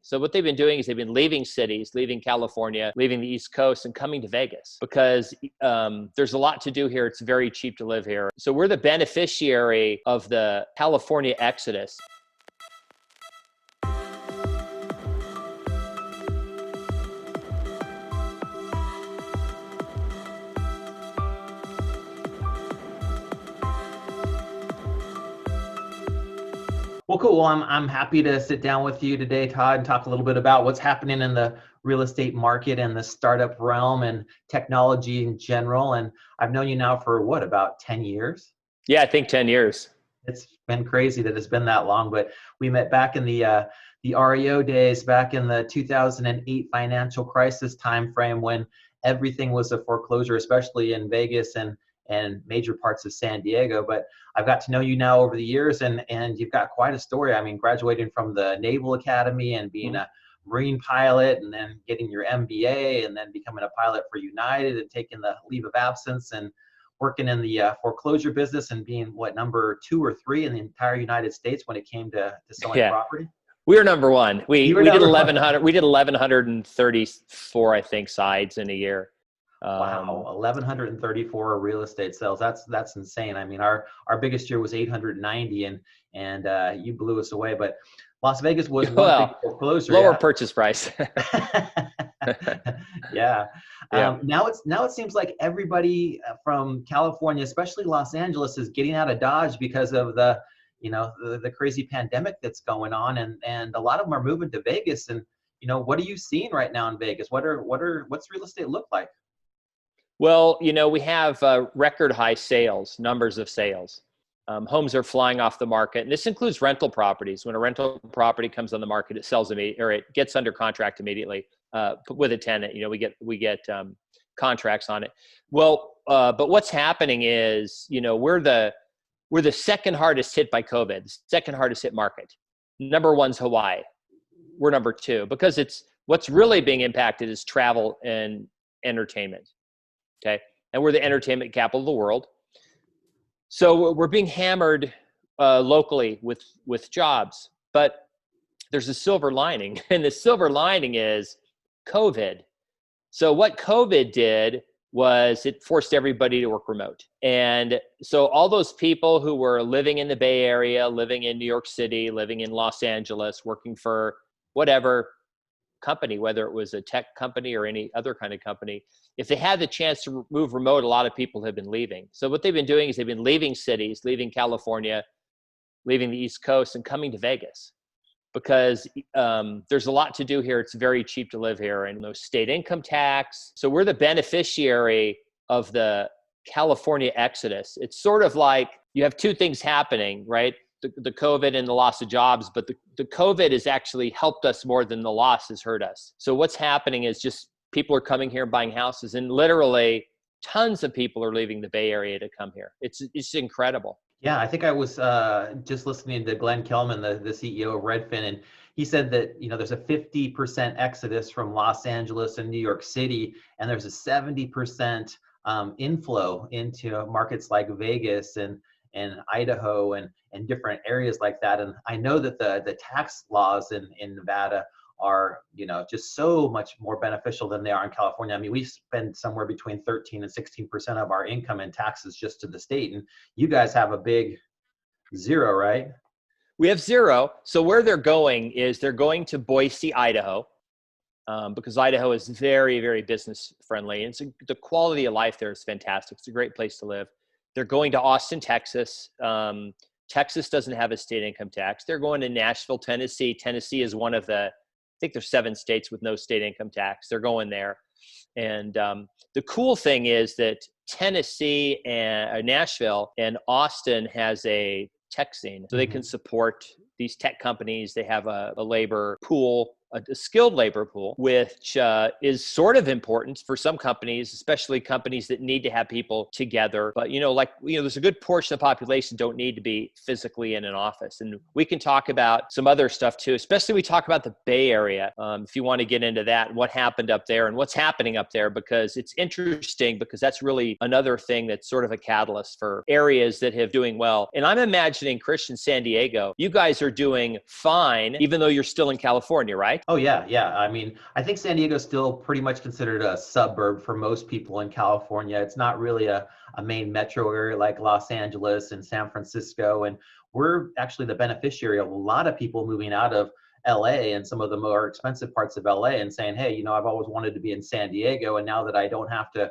So what they've been doing is they've been leaving cities, leaving California, leaving the East Coast, and coming to Vegas because there's a lot to do here. It's very cheap to live here. So we're the beneficiary of the California exodus. Well, cool. Well, I'm happy to sit down with you today, Todd, and talk a little bit about what's happening in the real estate market and the startup realm and technology in general. And I've known you now for what, about 10 years? Yeah, I think 10 years. It's been crazy that it's been that long, but we met back in the REO days, back in the 2008 financial crisis timeframe when everything was a foreclosure, especially in Vegas and major parts of San Diego. But I've got to know you now over the years, and you've got quite a story. I mean, graduating from the Naval Academy and being a Marine pilot, and then getting your MBA, and then becoming a pilot for United and taking the leave of absence and working in the foreclosure business and being number 2 or 3 in the entire United States when it came to selling property. We were number one. We did 1,100. We did 1,134, I think, sides in a year. Wow, 1,134 real estate sales. That's insane. I mean, our biggest year was 890, and you blew us away. But Las Vegas was one big foreclosure. Lower purchase price. Yeah. Now it seems like everybody from California, especially Los Angeles, is getting out of Dodge because of the crazy pandemic that's going on, and a lot of them are moving to Vegas. And what are you seeing right now in Vegas? What's real estate look like? Well, we have record high numbers of sales. Homes are flying off the market, and this includes rental properties. When a rental property comes on the market, it sells immediately, or it gets under contract immediately with a tenant. We get contracts on it. Well, but what's happening is, we're the second hardest hit by COVID, second hardest hit market. Number one's Hawaii. We're number 2 because what's really being impacted is travel and entertainment. Okay. And we're the entertainment capital of the world. So we're being hammered locally with jobs, but there's a silver lining, and the silver lining is COVID. So what COVID did was it forced everybody to work remote. And so all those people who were living in the Bay Area, living in New York City, living in Los Angeles, working for whatever company, whether it was a tech company or any other kind of company, if they had the chance to move remote, a lot of people have been leaving. So what they've been doing is they've been leaving cities, leaving California, leaving the East Coast, and coming to Vegas because there's a lot to do here. It's very cheap to live here, and no state income tax. So we're the beneficiary of the California exodus. It's sort of like you have 2 things happening, right? The COVID and the loss of jobs, but the COVID has actually helped us more than the loss has hurt us. So what's happening is just people are coming here and buying houses, and literally tons of people are leaving the Bay Area to come here. It's incredible. Yeah, I think I was just listening to Glenn Kelman, the CEO of Redfin, and he said that there's a 50% exodus from Los Angeles and New York City, and there's a 70% inflow into markets like Vegas and Idaho and different areas like that. And I know that the tax laws in Nevada are, just so much more beneficial than they are in California. I mean, we spend somewhere between 13 and 16% of our income in taxes just to the state. And you guys have a big 0, right? We have 0. So where they're going is they're going to Boise, Idaho, because Idaho is very, very business friendly. And the quality of life there is fantastic. It's a great place to live. They're going to Austin, Texas. Texas doesn't have a state income tax. They're going to Nashville, Tennessee. Tennessee is one of I think there's 7 states with no state income tax. They're going there. And the cool thing is that Tennessee and Nashville and Austin has a tech scene. So they can support these tech companies. They have a labor pool, a skilled labor pool, which is sort of important for some companies, especially companies that need to have people together. But, there's a good portion of the population don't need to be physically in an office. And we can talk about some other stuff too, especially we talk about the Bay Area. If you want to get into that, what happened up there and what's happening up there, because it's interesting, because that's really another thing that's sort of a catalyst for areas that have doing well. And I'm imagining, Kristian, San Diego, you guys are doing fine, even though you're still in California, right? Oh yeah, yeah. I mean, I think San Diego is still pretty much considered a suburb for most people in California. It's not really a main metro area like Los Angeles and San Francisco. And we're actually the beneficiary of a lot of people moving out of LA and some of the more expensive parts of LA and saying, hey, I've always wanted to be in San Diego. And now that I don't have to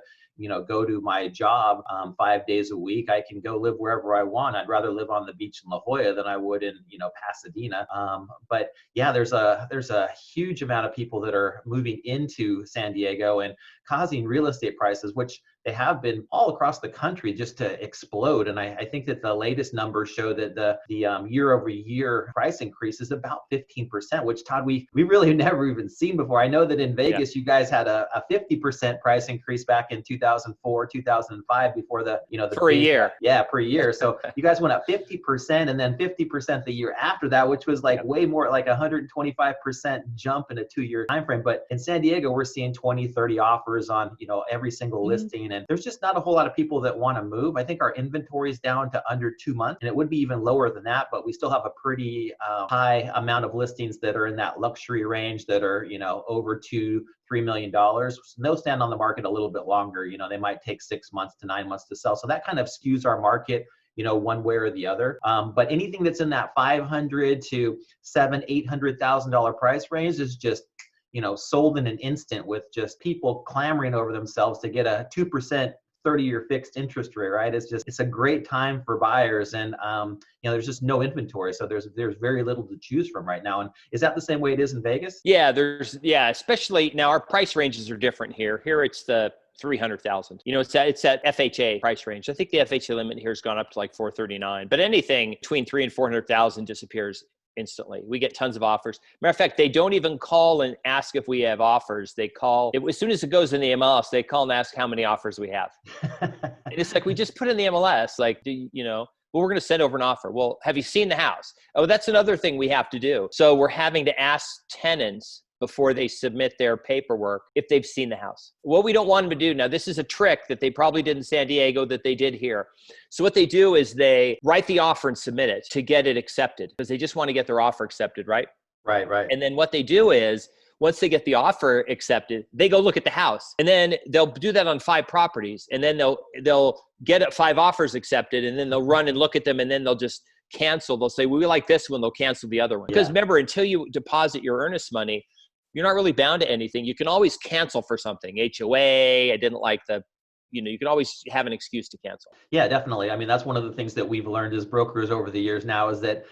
go to my job 5 days a week. I can go live wherever I want. I'd rather live on the beach in La Jolla than I would in, Pasadena. But yeah, there's a huge amount of people that are moving into San Diego and causing real estate prices, which they have been all across the country, just to explode. And I think that the latest numbers show that the year over year price increase is about 15%, which Todd, we really never even seen before. I know that in Vegas, you guys had a 50% price increase back in 2004, 2005 before the per year. Yeah, per year. So you guys went up 50% and then 50% the year after that, which was like way more, like 125% jump in a 2-year time frame. But in San Diego, we're seeing 20, 30 offers on, every single listing. And there's just not a whole lot of people that want to move. I think our inventory is down to under 2 months, and it would be even lower than that, but we still have a pretty high amount of listings that are in that luxury range that are, over $2-3 million. They'll stand on the market a little bit longer. They might take 6 months to 9 months to sell. So that kind of skews our market, one way or the other. But anything that's in that $500,000 to $800,000 price range is just sold in an instant, with just people clamoring over themselves to get a 2% 30-year fixed interest rate, right? It's a great time for buyers, and there's just no inventory, so there's very little to choose from right now. And is that the same way it is in Vegas? Yeah, especially now our price ranges are different here. Here it's the 300,000. It's that FHA price range. I think the FHA limit here has gone up to like 439, but anything between 300,000 and 400,000 disappears instantly. We get tons of offers. Matter of fact, they don't even call and ask if we have offers. They call as soon as it goes in the MLS, they call and ask how many offers we have. And it's like, we just put in the MLS, like, well, we're going to send over an offer. Well, have you seen the house? Oh, that's another thing we have to do. So we're having to ask tenants before they submit their paperwork if they've seen the house. What we don't want them to do, now this is a trick that they probably did in San Diego that they did here. So what they do is they write the offer and submit it to get it accepted, because they just want to get their offer accepted, right? Right. And then what they do is, once they get the offer accepted, they go look at the house, and then they'll do that on 5 properties, and then they'll get 5 offers accepted, and then they'll run and look at them, and then they'll just cancel. They'll say, well, we like this one. They'll cancel the other one. Because remember, until you deposit your earnest money, you're not really bound to anything. You can always cancel for something. HOA, I didn't like you can always have an excuse to cancel. Yeah, definitely. I mean, that's one of the things that we've learned as brokers over the years now, is that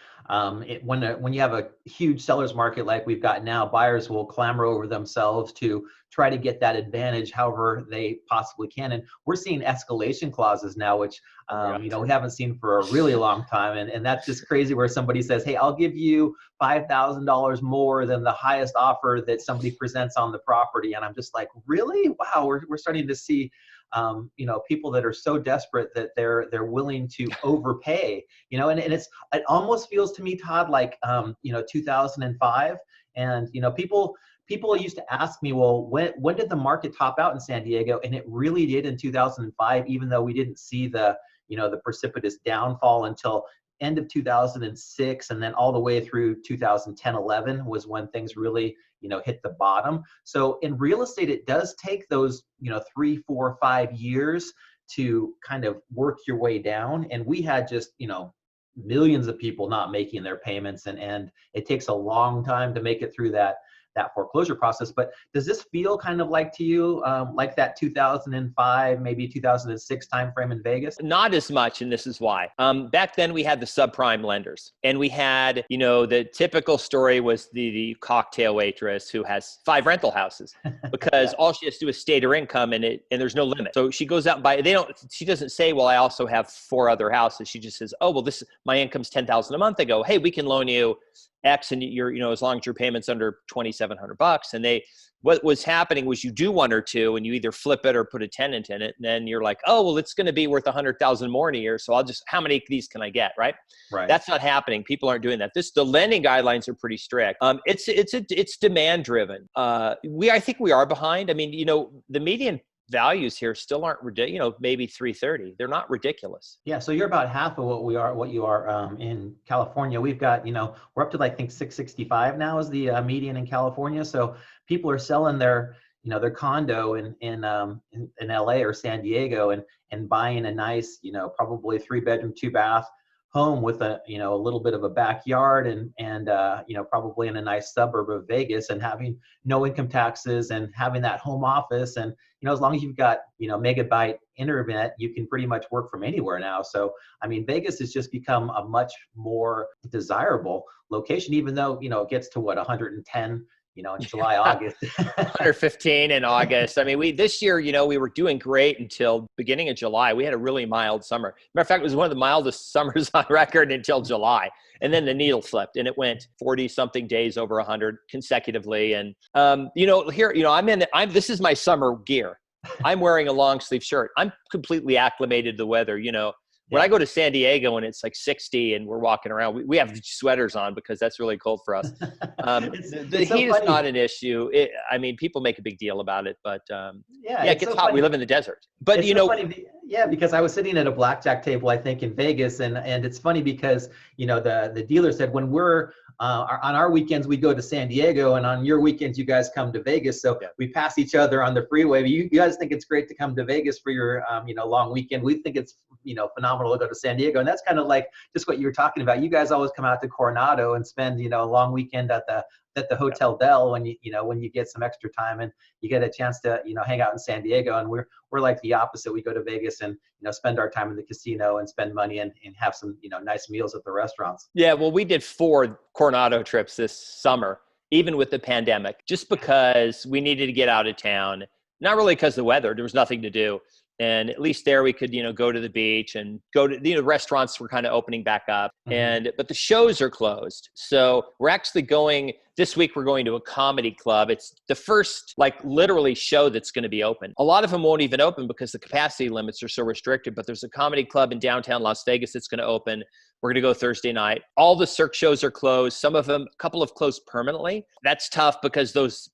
when you have a huge seller's market like we've got now, buyers will clamor over themselves to try to get that advantage however they possibly can. And we're seeing escalation clauses now, which we haven't seen for a really long time. And that's just crazy, where somebody says, hey, I'll give you $5,000 more than the highest offer that somebody presents on the property. And I'm just like, really? Wow, we're starting to see people that are so desperate that they're willing to overpay, and it almost feels to me, Todd, like 2005. And people used to ask me, well, when did the market top out in San Diego? And it really did in 2005, even though we didn't see the precipitous downfall until end of 2006, and then all the way through 2010-11 was when things really hit the bottom. So in real estate, it does take those 3, 4, 5 years to kind of work your way down. And we had just millions of people not making their payments, and it takes a long time to make it through that foreclosure process. But does this feel kind of like to you like that 2005, maybe 2006 timeframe in Vegas? Not as much, and this is why. Back then we had the subprime lenders, and we had, the typical story was the cocktail waitress who has 5 rental houses, because all she has to do is state her income, and there's no limit. So she goes out and buy. She doesn't say, well, I also have 4 other houses. She just says, oh, well, my income's $10,000 a month. They go, hey, we can loan you X, and you're, as long as your payment's under $2,700. And what was happening was, you do 1 or 2 and you either flip it or put a tenant in it. And then you're like, oh, well, it's going to be worth $100,000 more in a year. So how many of these can I get? Right. That's not happening. People aren't doing that. The lending guidelines are pretty strict. It's demand driven. I think we are behind. I mean, the values here still aren't ridiculous, maybe 330. They're not ridiculous. Yeah, so you're about half of what you are in California. We've got, we're up to like, I think 665 now is the median in California. So people are selling their condo in LA or San Diego and buying a nice, probably 3-bedroom, 2-bath home with a little bit of a backyard and probably in a nice suburb of Vegas, and having no income taxes and having that home office. And as long as you've got megabyte internet, you can pretty much work from anywhere now. So I mean, Vegas has just become a much more desirable location, even though it gets to 110 in July, August. 115 in August. I mean, this year, we were doing great until beginning of July. We had a really mild summer. Matter of fact, it was one of the mildest summers on record until July. And then the needle flipped and it went 40 something days over 100 consecutively. And, here, this is my summer gear. I'm wearing a long sleeve shirt. I'm completely acclimated to the weather. When I go to San Diego and it's like 60 and we're walking around, we have sweaters on because that's really cold for us. The heat is not an issue. People make a big deal about it, but it gets hot. Funny. We live in the desert. But funny, because I was sitting at a blackjack table, I think in Vegas, and it's funny because the dealer said when we're on our weekends we go to San Diego, and on your weekends you guys come to Vegas. So we pass each other on the freeway. You guys think it's great to come to Vegas for your long weekend. We think it's phenomenal to go to San Diego, and that's kind of like just what you were talking about. You guys always come out to Coronado and spend a long weekend at the Hotel Del when you get some extra time and you get a chance to hang out in San Diego. And we're like the opposite. We go to Vegas and spend our time in the casino and spend money and have some nice meals at the restaurants. Yeah, well, we did 4 Coronado trips this summer, even with the pandemic, just because we needed to get out of town. Not really because of the weather. There was nothing to do. And at least there we could, go to the beach and go to, restaurants were kind of opening back up. Mm-hmm. But the shows are closed. So we're actually this week we're going to a comedy club. It's the first, literally show that's going to be open. A lot of them won't even open because the capacity limits are so restricted, but there's a comedy club in downtown Las Vegas that's going to open. We're going to go Thursday night. All the Cirque shows are closed. Some of them, a couple have closed permanently. That's tough because those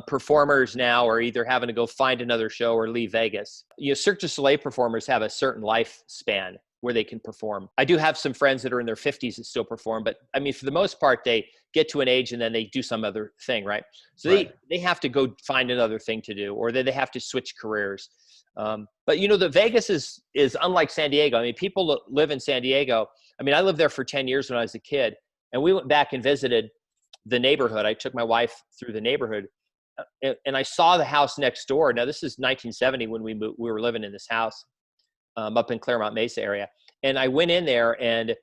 performers now are either having to go find another show or leave Vegas. Cirque du Soleil performers have a certain lifespan where they can perform. I do have some friends that are in their 50s that still perform, but for the most part, they get to an age and then they do some other thing, right? So they have to go find another thing to do, or they have to switch careers. But the Vegas is unlike San Diego. People that live in San Diego. I lived there for 10 years when I was a kid, and we went back and visited the neighborhood. I took my wife through the neighborhood. And I saw the house next door. Now, this is 1970 when we moved. We were living in this house up in Claremont Mesa area. And I went in there, and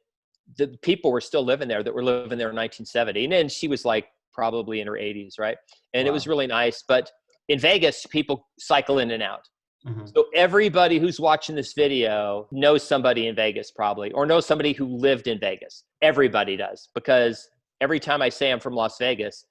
the people were still living there that were living there in 1970. And then she was probably in her 80s, right? And It was really nice. But in Vegas, people cycle in and out. Mm-hmm. So everybody who's watching this video knows somebody in Vegas probably, or knows somebody who lived in Vegas. Everybody does, because every time I say I'm from Las Vegas,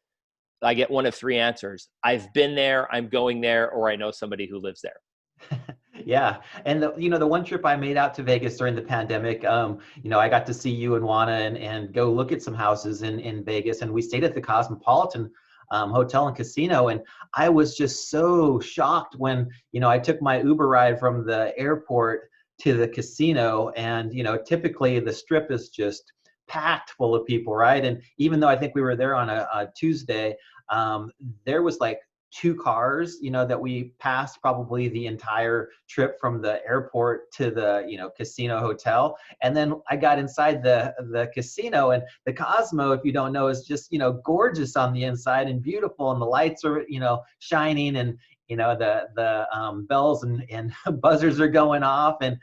I get one of 3 answers. I've been there, I'm going there, or I know somebody who lives there. Yeah. And the one trip I made out to Vegas during the pandemic, I got to see you and Juana and go look at some houses in Vegas. And we stayed at the Cosmopolitan Hotel and Casino. And I was just so shocked when, I took my Uber ride from the airport to the casino. And, typically the strip is just packed full of people, right? And even though I think we were there on a Tuesday, there was 2 cars, that we passed probably the entire trip from the airport to the, casino hotel. And then I got inside the casino, and the Cosmo, if you don't know, is just, gorgeous on the inside and beautiful. And the lights are, shining, and, the bells and buzzers are going off. And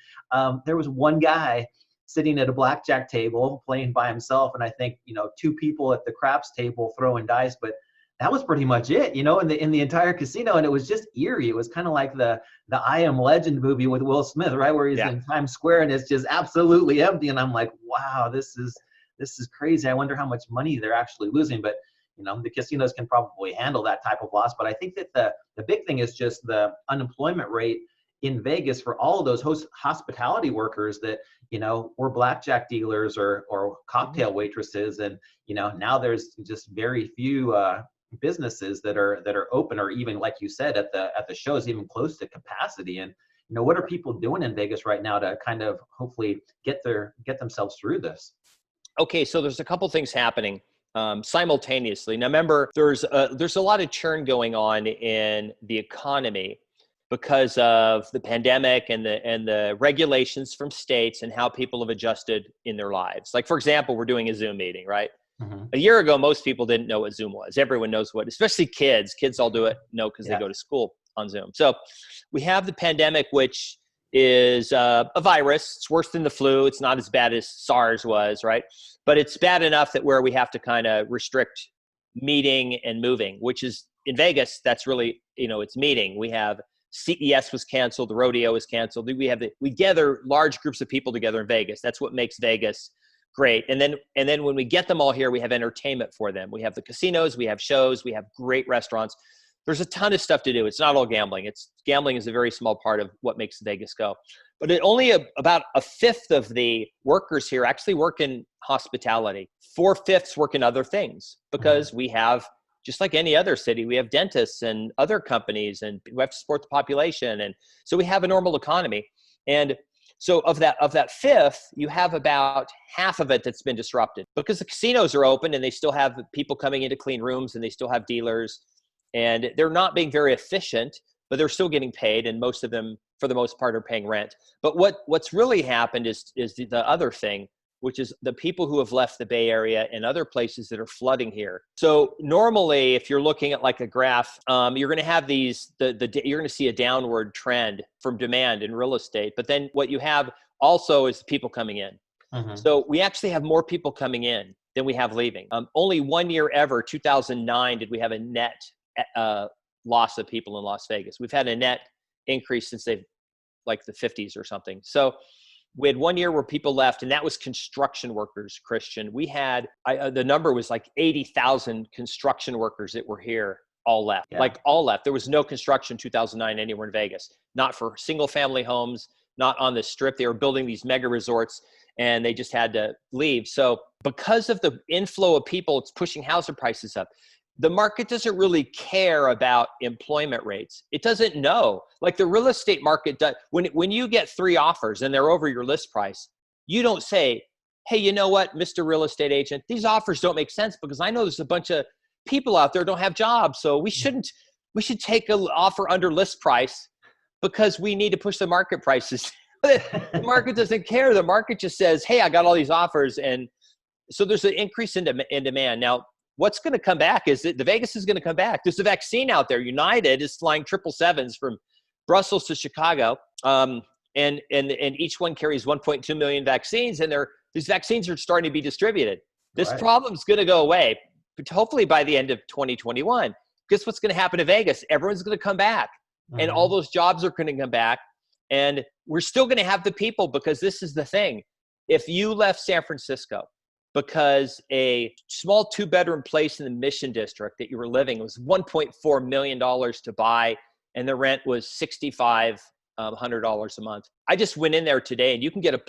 there was one guy sitting at a blackjack table playing by himself, and I think 2 people at the craps table throwing dice, but that was pretty much it, in the entire casino. And it was just eerie. It was kind of like the I Am Legend movie with Will Smith, right, where he's in Times Square and it's just absolutely empty. And I'm like, wow, this is crazy. I wonder how much money they're actually losing. But the casinos can probably handle that type of loss. But I think that the big thing is just the unemployment rate in Vegas for all of those hospitality workers that, were blackjack dealers or cocktail waitresses. And, now there's just very few, businesses that are open, or even like you said at the shows, even close to capacity. And what are people doing in Vegas right now to kind of hopefully get themselves through this? Okay, so there's a couple things happening simultaneously. Now, remember, there's a lot of churn going on in the economy because of the pandemic and the regulations from states and how people have adjusted in their lives. Like, for example, we're doing a Zoom meeting, right? Mm-hmm. A year ago, most people didn't know what Zoom was. Everyone knows what, especially kids. Kids all do it, because they go to school on Zoom. So we have the pandemic, which is a virus. It's worse than the flu. It's not as bad as SARS was, right? But it's bad enough that where we have to kind of restrict meeting and moving, which is in Vegas, that's really, it's meeting. We have CES was canceled. The rodeo was canceled. We gather large groups of people together in Vegas. That's what makes Vegas great. And then when we get them all here, we have entertainment for them. We have the casinos, we have shows, we have great restaurants. There's a ton of stuff to do. It's not all gambling. Gambling is a very small part of what makes Vegas go. But only about a fifth of the workers here actually work in hospitality. 4/5 work in other things, because we have, just like any other city, we have dentists and other companies, and we have to support the population. And so we have a normal economy. And so of that fifth, you have about half of it that's been disrupted, because the casinos are open and they still have people coming in to clean rooms, and they still have dealers, and they're not being very efficient, but they're still getting paid. And most of them, for the most part, are paying rent. But what's really happened is the other thing, which is the people who have left the Bay Area and other places that are flooding here. So normally, if you're looking at like a graph, you're going to have you're going to see a downward trend from demand in real estate. But then what you have also is people coming in. Mm-hmm. So we actually have more people coming in than we have leaving. Only 1 year ever, 2009, did we have a net loss of people in Las Vegas. We've had a net increase since like the 50s or something. So we had 1 year where people left, and that was construction workers, Kristian. We had, the number was like 80,000 construction workers that were here, all left, all left. There was no construction in 2009 anywhere in Vegas, not for single family homes, not on the Strip. They were building these mega resorts, and they just had to leave. So because of the inflow of people, it's pushing housing prices up. The market doesn't really care about employment rates. It doesn't know. Like the real estate market does. When you get 3 offers and they're over your list price, you don't say, hey, you know what, Mr. Real Estate Agent, these offers don't make sense, because I know there's a bunch of people out there who don't have jobs. So we should take an offer under list price, because we need to push the market prices. The market doesn't care. The market just says, hey, I got all these offers. And so there's an increase in demand. Now, what's going to come back is that the Vegas is going to come back. There's a vaccine out there. United is flying 777s from Brussels to Chicago, and each one carries 1.2 million vaccines, and these vaccines are starting to be distributed. This problem's going to go away, but hopefully by the end of 2021. Guess what's going to happen to Vegas? Everyone's going to come back, and all those jobs are going to come back, and we're still going to have the people, because this is the thing. If you left San Francisco because a small 2-bedroom place in the Mission District that you were living was $1.4 million to buy, and the rent was $6,500 a month. I just went in there today, and you can get a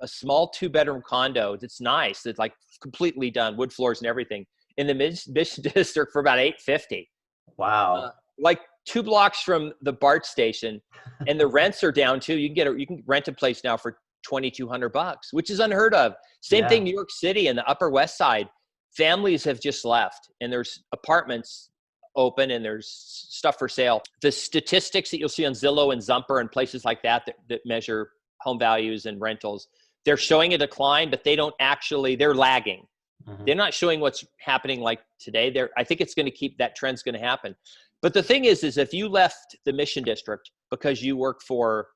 small 2-bedroom condo that's nice, that's like completely done, wood floors and everything, in the Mission District for about $850. Wow. Like 2 blocks from the BART station, and the rents are down too. You can rent a place now for $2,200, which is unheard of. Same thing, New York City and the Upper West Side. Families have just left, and there's apartments open, and there's stuff for sale. The statistics that you'll see on Zillow and Zumper and places like that measure home values and rentals, they're showing a decline, but they're lagging. Mm-hmm. They're not showing what's happening like today. I think it's going to keep, that trend's going to happen. But the thing is if you left the Mission District because you work for,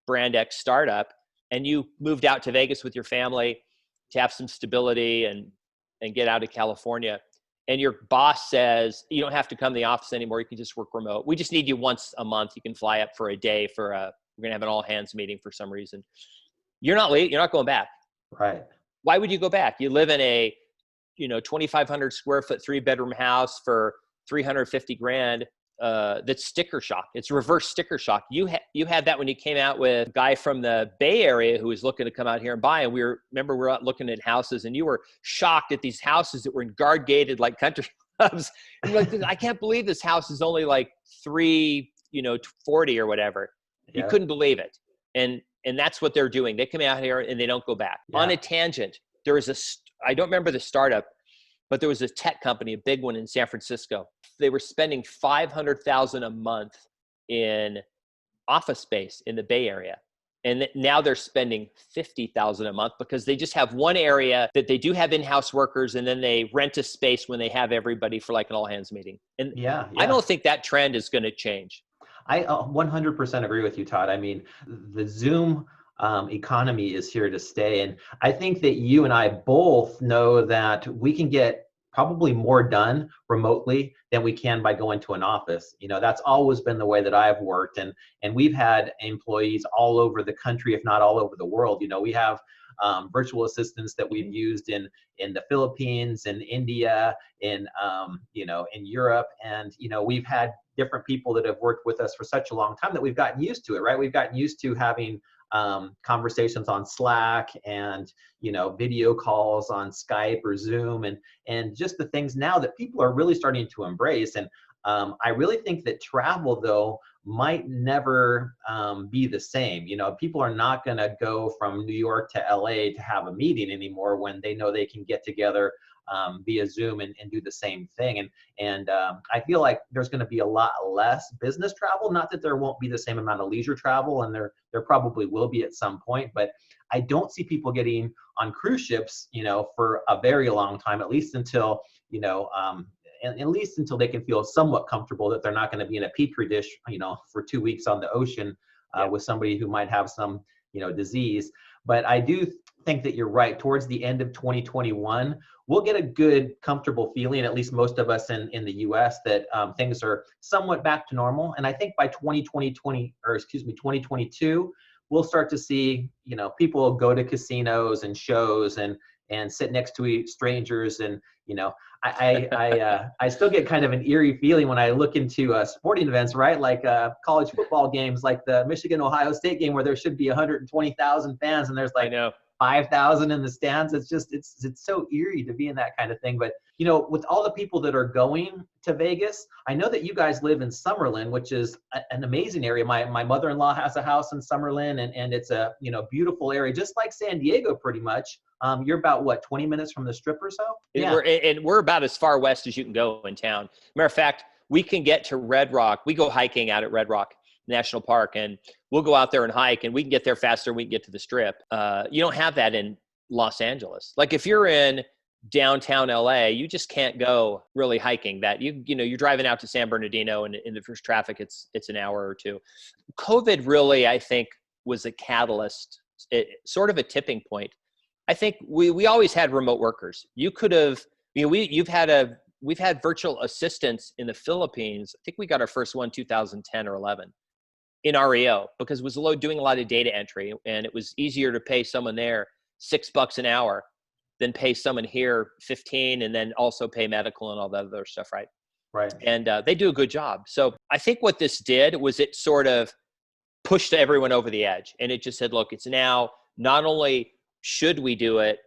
brand X startup, and you moved out to Vegas with your family to have some stability and get out of California, and your boss says, you don't have to come to the office anymore, you can just work remote. We just need you once a month. You can fly up for a day we're going to have an all hands meeting for some reason. You're not going back. Right. Why would you go back? You live in a, 2,500 square foot 3-bedroom house for $350,000. That's sticker shock. It's reverse sticker shock. You had that when you came out with a guy from the Bay Area who was looking to come out here and buy. And we were out looking at houses, and you were shocked at these houses that were guard gated like country I'm like, I can't believe this house is only like 340 or whatever. You Yeah. couldn't believe it. And that's what they're doing. They come out here and they don't go back. Yeah. On a tangent, there was I don't remember the startup, but there was a tech company, a big one in San Francisco. They were spending $500,000 a month in office space in the Bay Area. And now they're spending $50,000 a month because they just have one area that they do have in-house workers, and then they rent a space when they have everybody for like an all-hands meeting. And I don't think that trend is going to change. I 100% agree with you, Todd. I mean, the Zoom economy is here to stay. And I think that you and I both know that we can get probably more done remotely than we can by going to an office. That's always been the way that I've worked. And we've had employees all over the country, if not all over the world. We have virtual assistants that we've used in the Philippines, in India, in Europe. And, we've had different people that have worked with us for such a long time that we've gotten used to it, right? We've gotten used to having conversations on Slack and, video calls on Skype or Zoom, and just the things now that people are really starting to embrace. And I really think that travel, though, might never be the same. People are not going to go from New York to LA to have a meeting anymore when they know they can get together via Zoom and do the same thing. And I feel like there's going to be a lot less business travel. Not that there won't be the same amount of leisure travel, and there probably will be at some point, but I don't see people getting on cruise ships, for a very long time, at least until, at least until they can feel somewhat comfortable that they're not going to be in a petri dish, for 2 weeks on the ocean with somebody who might have some, disease. But I do think that you're right. Towards the end of 2021, we'll get a good, comfortable feeling, at least most of us in the US, that things are somewhat back to normal. And I think by 2022, we'll start to see, people go to casinos and shows and sit next to strangers. And, I still get kind of an eerie feeling when I look into sporting events, right? Like college football games, like the Michigan-Ohio State game, where there should be 120,000 fans and there's like 5,000 in the stands. It's just, it's so eerie to be in that kind of thing. But, with all the people that are going to Vegas, I know that you guys live in Summerlin, which is an amazing area. My mother-in-law has a house in Summerlin, and it's a, beautiful area, just like San Diego, pretty much. You're about, what, 20 minutes from the Strip or so? Yeah. We're about as far west as you can go in town. Matter of fact, we can get to Red Rock. We go hiking out at Red Rock National Park, and we'll go out there and hike, and we can get there faster. We can get to the Strip. You don't have that in Los Angeles. Like if you're in downtown LA, you just can't go really hiking that. You're driving out to San Bernardino, and in the first traffic, it's an hour or two. COVID really, I think, was a catalyst, sort of a tipping point. I think we always had remote workers. You could have, we've had virtual assistants in the Philippines. I think we got our first one 2010 or 11 in REO, because it was doing a lot of data entry, and it was easier to pay someone there $6 an hour than pay someone here 15, and then also pay medical and all that other stuff, right? Right. And they do a good job. So I think what this did was it sort of pushed everyone over the edge, and it just said, look, it's now not only should we do it,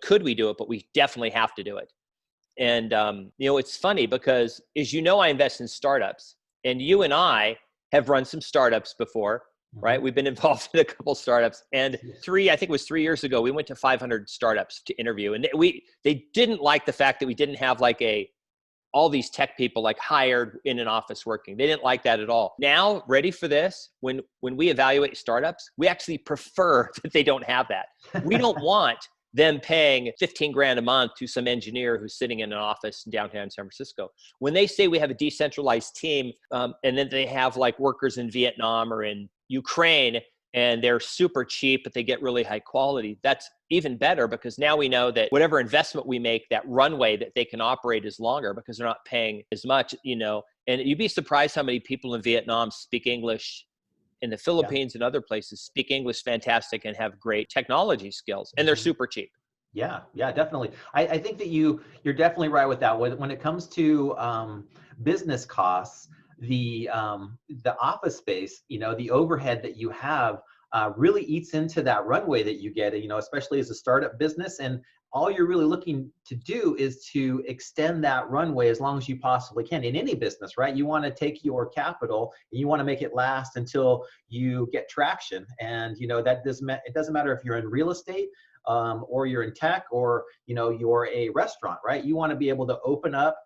could we do it, but we definitely have to do it. And, it's funny because, as I invest in startups, and you and I have run some startups before, right? We've been involved in a couple startups, and I think it was 3 years ago, we went to 500 startups to interview, and they didn't like the fact that we didn't have like all these tech people like hired in an office working. They didn't like that at all. Now, ready for this? When we evaluate startups, we actually prefer that they don't have that. We don't want them paying 15 grand a month to some engineer who's sitting in an office in downtown San Francisco. When they say we have a decentralized team, and then they have like workers in Vietnam or in Ukraine, and they're super cheap, but they get really high quality, that's even better, because now we know that whatever investment we make, that runway that they can operate is longer because they're not paying as much, and you'd be surprised how many people in Vietnam speak English, in the Philippines and other places speak English fantastic and have great technology skills, and they're super cheap. Yeah, definitely. I think that you're definitely right with that. When it comes to business costs, the office space, the overhead that you have really eats into that runway that you get, especially as a startup business. And all you're really looking to do is to extend that runway as long as you possibly can in any business, right? You want to take your capital and you want to make it last until you get traction. And, that it doesn't matter if you're in real estate, or you're in tech, or, you're a restaurant, right? You want to be able to open up,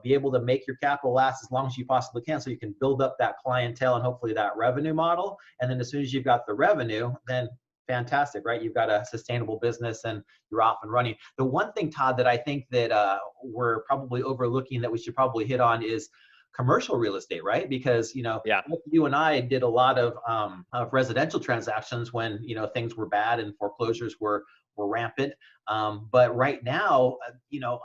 be able to make your capital last as long as you possibly can, so you can build up that clientele and hopefully that revenue model. And then as soon as you've got the revenue, then fantastic, right? You've got a sustainable business and you're off and running. The one thing, Todd, that I think that we're probably overlooking that we should probably hit on is commercial real estate, right? Because, Yeah. you and I did a lot of residential transactions when, things were bad and foreclosures were rampant. But right now,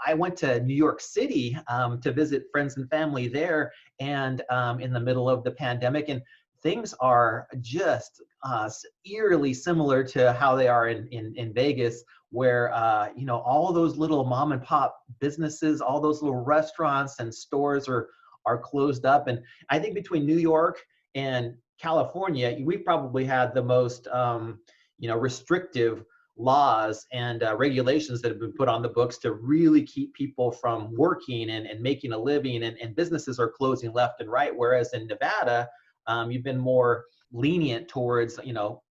I went to New York City to visit friends and family there, and in the middle of the pandemic, and things are just eerily similar to how they are in Vegas, where all those little mom and pop businesses, all those little restaurants and stores are closed up. And I think between New York and California, we probably had the most restrictive laws and regulations that have been put on the books to really keep people from working and making a living, and businesses are closing left and right. Whereas in Nevada, you've been more lenient towards,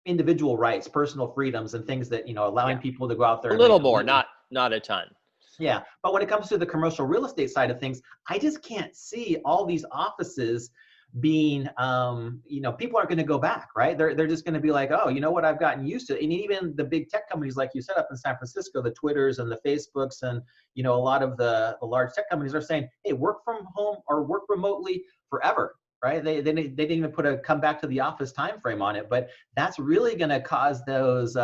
individual rights, personal freedoms, and things that, allowing people to go out there. A little more, not a ton. Yeah. But when it comes to the commercial real estate side of things, I just can't see all these offices being, people aren't going to go back, right? They're just going to be like, oh, you know what, I've gotten used to it. And even the big tech companies, like you said, up in San Francisco, the Twitters and the Facebooks and, a lot of the large tech companies are saying, hey, work from home or work remotely forever. Right? They didn't even put a come back to the office time frame on it, but that's really going to cause those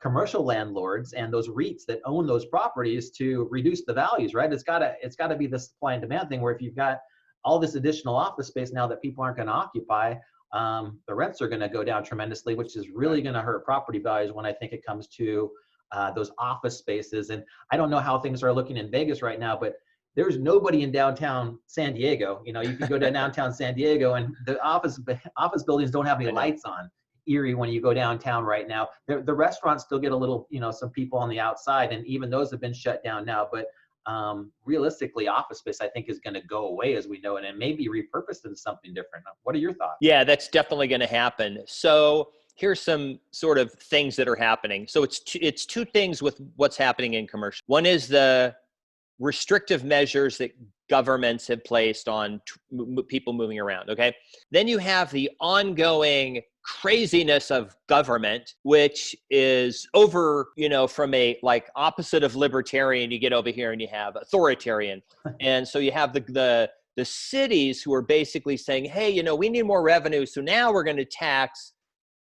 commercial landlords and those REITs that own those properties to reduce the values, right? It's got to be the supply and demand thing, where if you've got all this additional office space now that people aren't going to occupy, the rents are going to go down tremendously, which is really going to hurt property values when I think it comes to those office spaces. And I don't know how things are looking in Vegas right now, but there's nobody in downtown San Diego. You can go to downtown San Diego and the office buildings don't have any lights on. Eerie when you go downtown right now. The restaurants still get a little, some people on the outside, and even those have been shut down now. But realistically, office space, I think, is going to go away as we know it, and maybe repurposed into something different. What are your thoughts? Yeah, that's definitely going to happen. So here's some sort of things that are happening. So it's two things with what's happening in commercial. One is the restrictive measures that governments have placed on people moving around. Okay. Then you have the ongoing craziness of government, which is over, from a opposite of libertarian, you get over here and you have authoritarian. And so you have the cities who are basically saying, hey, we need more revenue. So now we're going to tax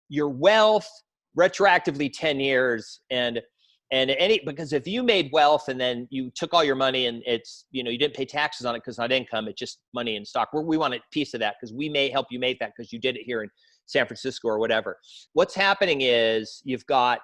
your wealth retroactively 10 years. Because if you made wealth and then you took all your money and it's, you didn't pay taxes on it because not income, it's just money in stock. We want a piece of that because we may help you make that because you did it here in San Francisco or whatever. What's happening is you've got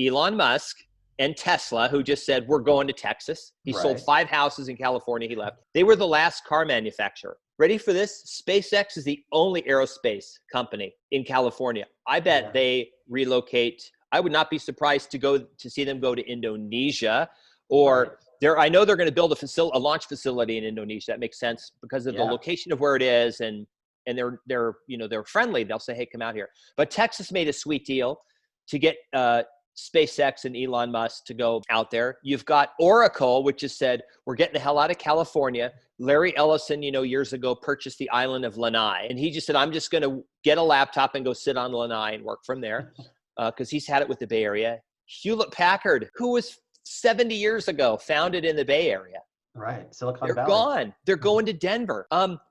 Elon Musk and Tesla, who just said, we're going to Texas. He sold 5 houses in California. He left. They were the last car manufacturer. Ready for this? SpaceX is the only aerospace company in California. I bet they relocate. I would not be surprised to see them go to Indonesia, or I know they're going to build a launch facility in Indonesia. That makes sense because of the location of where it is, and they're friendly. They'll say, hey, come out here. But Texas made a sweet deal to get SpaceX and Elon Musk to go out there. You've got Oracle, which has said, we're getting the hell out of California. Larry Ellison, years ago purchased the island of Lanai, and he just said, I'm just going to get a laptop and go sit on Lanai and work from there. Because he's had it with the Bay Area. Hewlett Packard, who was 70 years ago, founded in the Bay Area. Right, Silicon They're Valley. gone. They're going to Denver.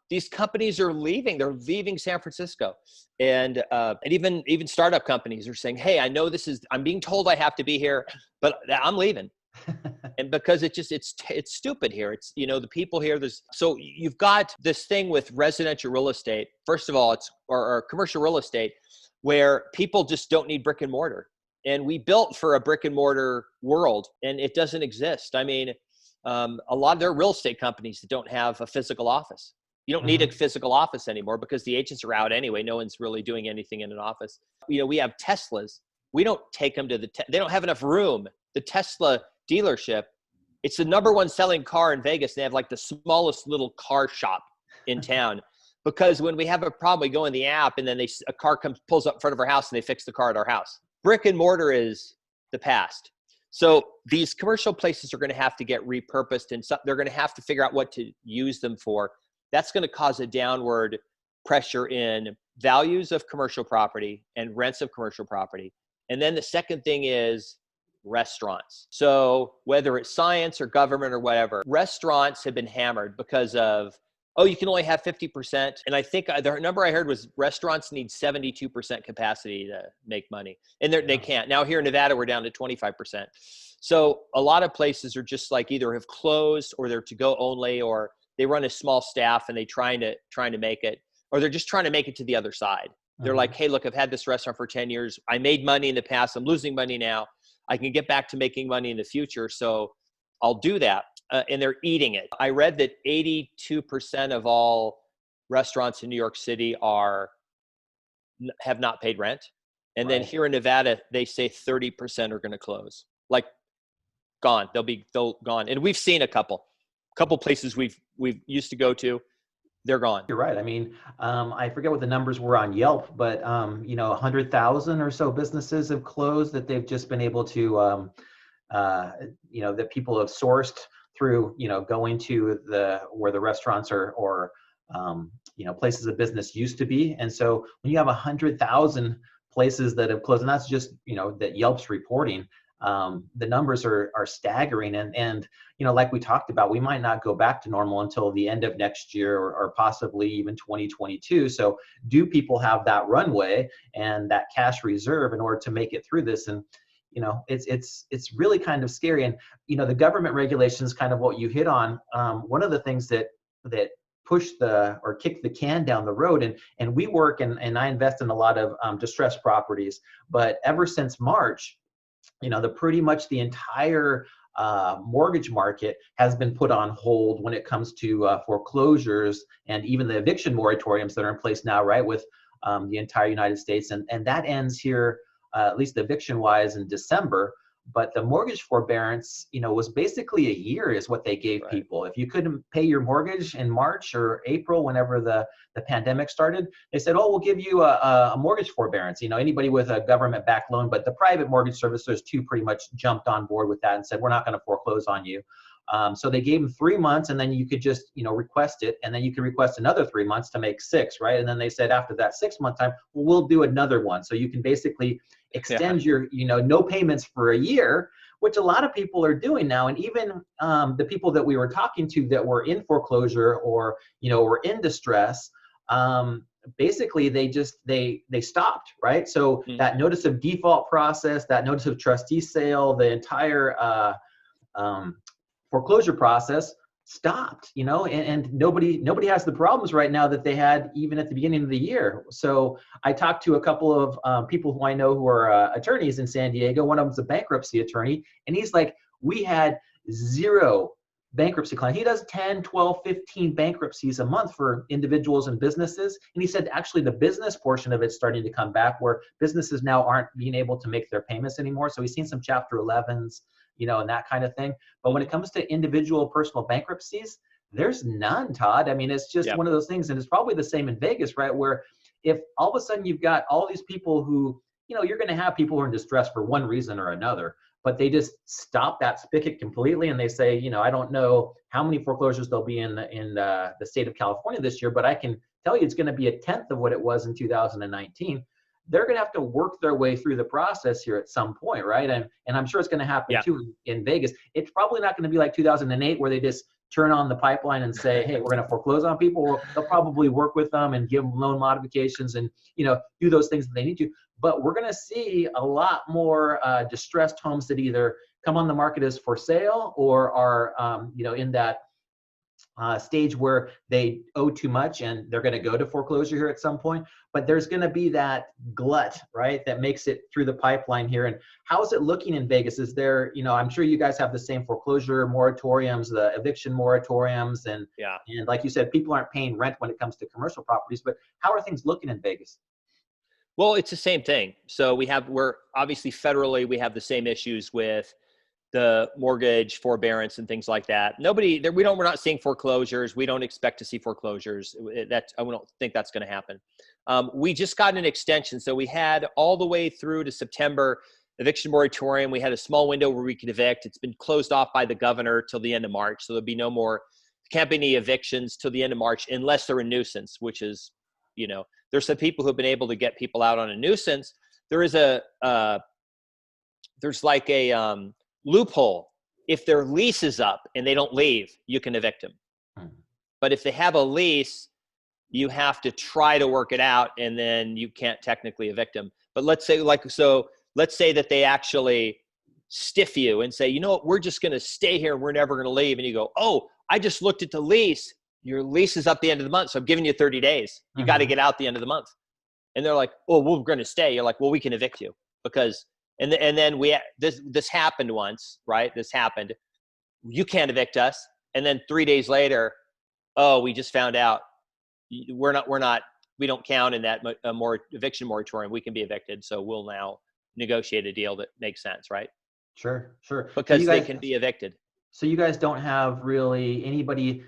These companies are leaving. They're leaving San Francisco, and even startup companies are saying, "Hey, I know I'm being told I have to be here, but I'm leaving." And because it's stupid here. It's the people here. So you've got this thing with residential real estate. First of all, or commercial real estate, where people just don't need brick and mortar. And we built for a brick and mortar world, and it doesn't exist. I mean, a lot of their real estate companies that don't have a physical office. You don't need a physical office anymore because the agents are out anyway. No one's really doing anything in an office. We have Teslas. We don't take them to they don't have enough room the Tesla dealership, it's the number one selling car in Vegas. They have like the smallest little car shop in town, because when we have a problem, we go in the app and then a car pulls up in front of our house and they fix the car at our house. Brick and mortar is the past. So these commercial places are going to have to get repurposed, and they're going to have to figure out what to use them for. That's going to cause a downward pressure in values of commercial property and rents of commercial property. And then the second thing is restaurants. So whether it's science or government or whatever, restaurants have been hammered because of, oh, you can only have 50%. And I think the number I heard was restaurants need 72% capacity to make money. And they can't. Now here in Nevada, we're down to 25%. So a lot of places are just like either have closed, or they're to go only, or they run a small staff and they trying to make it, or they're just trying to make it to the other side. They're like, hey, look, I've had this restaurant for 10 years. I made money in the past. I'm losing money now. I can get back to making money in the future. So I'll do that. And they're eating it. I read that 82% of all restaurants in New York City have not paid rent. And then here in Nevada, they say 30% are going to close. Like gone. They'll gone. And we've seen a couple places we've used to go to. They're gone. You're right. I mean, I forget what the numbers were on Yelp, but 100,000 or so businesses have closed that they've just been able to, that people have sourced through, going to where the restaurants or places of business used to be. And so when you have 100,000 places that have closed, and that's just, that Yelp's reporting, the numbers are staggering. And like we talked about, we might not go back to normal until the end of next year or possibly even 2022. So do people have that runway and that cash reserve in order to make it through this? And it's really kind of scary. And the government regulations, kind of what you hit on. One of the things that push or kick the can down the road, and we work and I invest in a lot of distressed properties, but ever since March, pretty much the entire mortgage market has been put on hold when it comes to foreclosures and even the eviction moratoriums that are in place now, right, with the entire United States. And that ends here, at least eviction wise, in December. But the mortgage forbearance, was basically a year is what they gave people. If you couldn't pay your mortgage in March or April, whenever the pandemic started, they said, oh, we'll give you a mortgage forbearance, anybody with a government backed loan. But the private mortgage servicers too pretty much jumped on board with that and said, we're not going to foreclose on you. So they gave them 3 months, and then you could just, request it. And then you could request another 3 months to make 6, right? And then they said after that 6-month time, well, we'll do another one. So you can basically extend your, no payments for a year, which a lot of people are doing now. And even the people that we were talking to that were in foreclosure or, were in distress, basically they stopped, right? So that notice of default process, that notice of trustee sale, the entire foreclosure process stopped, and nobody has the problems right now that they had even at the beginning of the year. So I talked to a couple of people who I know who are attorneys in San Diego. One of them's a bankruptcy attorney, and he's like, we had 0 bankruptcy clients. He does 10, 12, 15 bankruptcies a month for individuals and businesses. And he said actually the business portion of it's starting to come back, where businesses now aren't being able to make their payments anymore. So he's seen some Chapter 11s, and that kind of thing. But when it comes to individual personal bankruptcies, there's none, Todd. I mean, it's just one of those things. And it's probably the same in Vegas, right? Where if all of a sudden you've got all these people who, you're going to have people who are in distress for one reason or another, but they just stop that spigot completely. And they say, I don't know how many foreclosures there'll be in the state of California this year, but I can tell you it's going to be 1/10 of what it was in 2019. They're going to have to work their way through the process here at some point, right? And I'm sure it's going to happen too in Vegas. It's probably not going to be like 2008 where they just turn on the pipeline and say, hey, we're going to foreclose on people. They'll probably work with them and give them loan modifications and, do those things that they need to. But we're going to see a lot more distressed homes that either come on the market as for sale or are, in that stage where they owe too much and they're going to go to foreclosure here at some point. But there's going to be that glut, right, that makes it through the pipeline here. And how is it looking in Vegas? Is there, I'm sure you guys have the same foreclosure moratoriums, the eviction moratoriums, and like you said, people aren't paying rent when it comes to commercial properties. But how are things looking in Vegas? Well, it's the same thing. So we're obviously federally, we have the same issues with the mortgage forbearance and things like that. We're not seeing foreclosures. We don't expect to see foreclosures. I don't think that's going to happen. We just got an extension. So we had all the way through to September eviction moratorium. We had a small window where we could evict. It's been closed off by the governor till the end of March. So there'll be no more, can't be any evictions till the end of March unless they're a nuisance, which is, there's some people who've been able to get people out on a nuisance. There's like a loophole. If their lease is up and they don't leave, you can evict them. But if they have a lease, you have to try to work it out, and then you can't technically evict them. But let's say that they actually stiff you and say, you know what, we're just going to stay here and we're never going to leave. And you go, oh, I just looked at the lease. Your lease is up the end of the month, so I'm giving you 30 days. You got to get out the end of the month. And they're like, oh, we're going to stay. You're like, well, we can evict you because, and then this happened once, right? This happened. You can't evict us. And then 3 days later, oh, we just found out we don't count in that eviction moratorium. We can be evicted. So we'll now negotiate a deal that makes sense, right? Sure. Because they can be evicted. So you guys don't have really anybody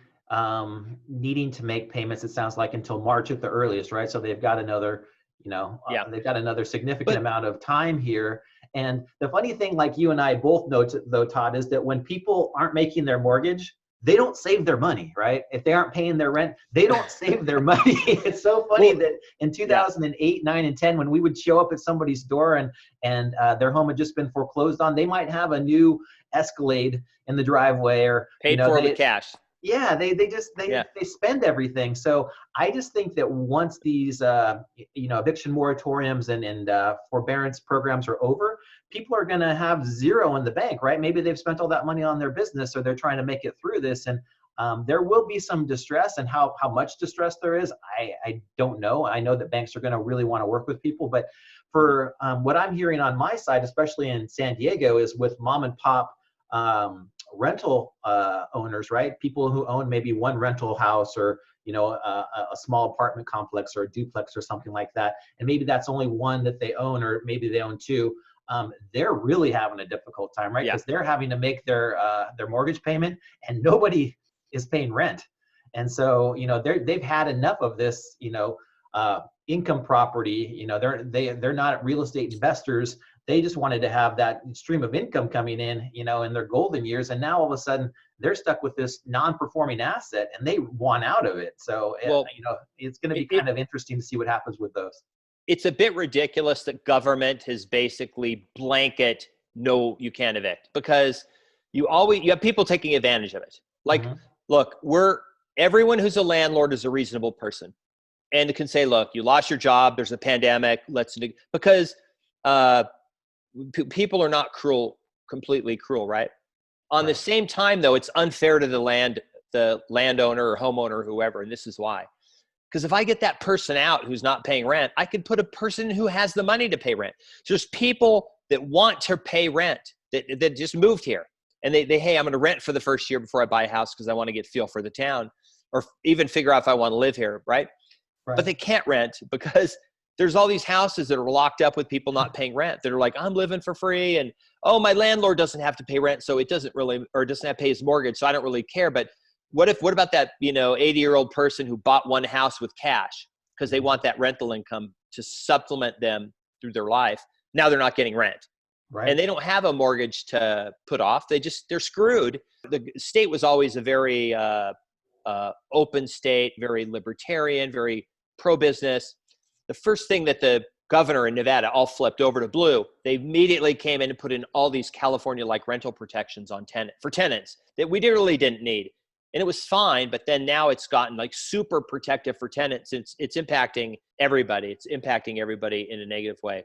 needing to make payments, it sounds like, until March at the earliest, right? So they've got another, they've got another significant amount of time here. And the funny thing, like you and I both know, though, Todd, is that when people aren't making their mortgage, they don't save their money, right? If they aren't paying their rent, they don't save their money. It's so funny that in 2008, 9, and 10, when we would show up at somebody's door and their home had just been foreclosed on, they might have a new Escalade in the driveway, or paid for with cash. Yeah, they spend everything. So I just think that once these eviction moratoriums and forbearance programs are over, people are going to have zero in the bank, right? Maybe they've spent all that money on their business, or they're trying to make it through this, and there will be some distress. And how much distress there is, I don't know. I know that banks are going to really want to work with people, but for what I'm hearing on my side, especially in San Diego, is with mom and pop rental owners, right? People who own maybe one rental house, or a small apartment complex or a duplex or something like that, and maybe that's only one that they own, or maybe they own two. They're really having a difficult time, right? Because they're having to make their mortgage payment, and nobody is paying rent. And so they've had enough of this income property. They're not real estate investors. They just wanted to have that stream of income coming in, in their golden years. And now all of a sudden they're stuck with this non-performing asset, and they want out of it. So, it's going to be kind of interesting to see what happens with those. It's a bit ridiculous that government has basically blanket, no, you can't evict, because you have people taking advantage of it. Like, look, everyone who's a landlord is a reasonable person, and can say, look, you lost your job, there's a pandemic, because people are not completely cruel, right? On the same time, though, it's unfair to the landowner or homeowner or whoever, and this is why. Because if I get that person out who's not paying rent, I could put a person who has the money to pay rent. So there's people that want to pay rent that just moved here, and hey, I'm going to rent for the first year before I buy a house because I want to get feel for the town, or even figure out if I want to live here, right? But they can't rent because there's all these houses that are locked up with people not paying rent that are like, I'm living for free, and oh, my landlord doesn't have to pay rent, so it doesn't really, or doesn't have to pay his mortgage, so I don't really care. But what about that 80-year-old person who bought one house with cash because they want that rental income to supplement them through their life? Now they're not getting rent, right? And they don't have a mortgage to put off. They're screwed. The state was always a very open state, very libertarian, very pro-business. The first thing that the governor in Nevada all flipped over to blue, they immediately came in and put in all these California-like rental protections for tenants that we really didn't need. And it was fine, but then now it's gotten like super protective for tenants. It's impacting everybody. It's impacting everybody in a negative way.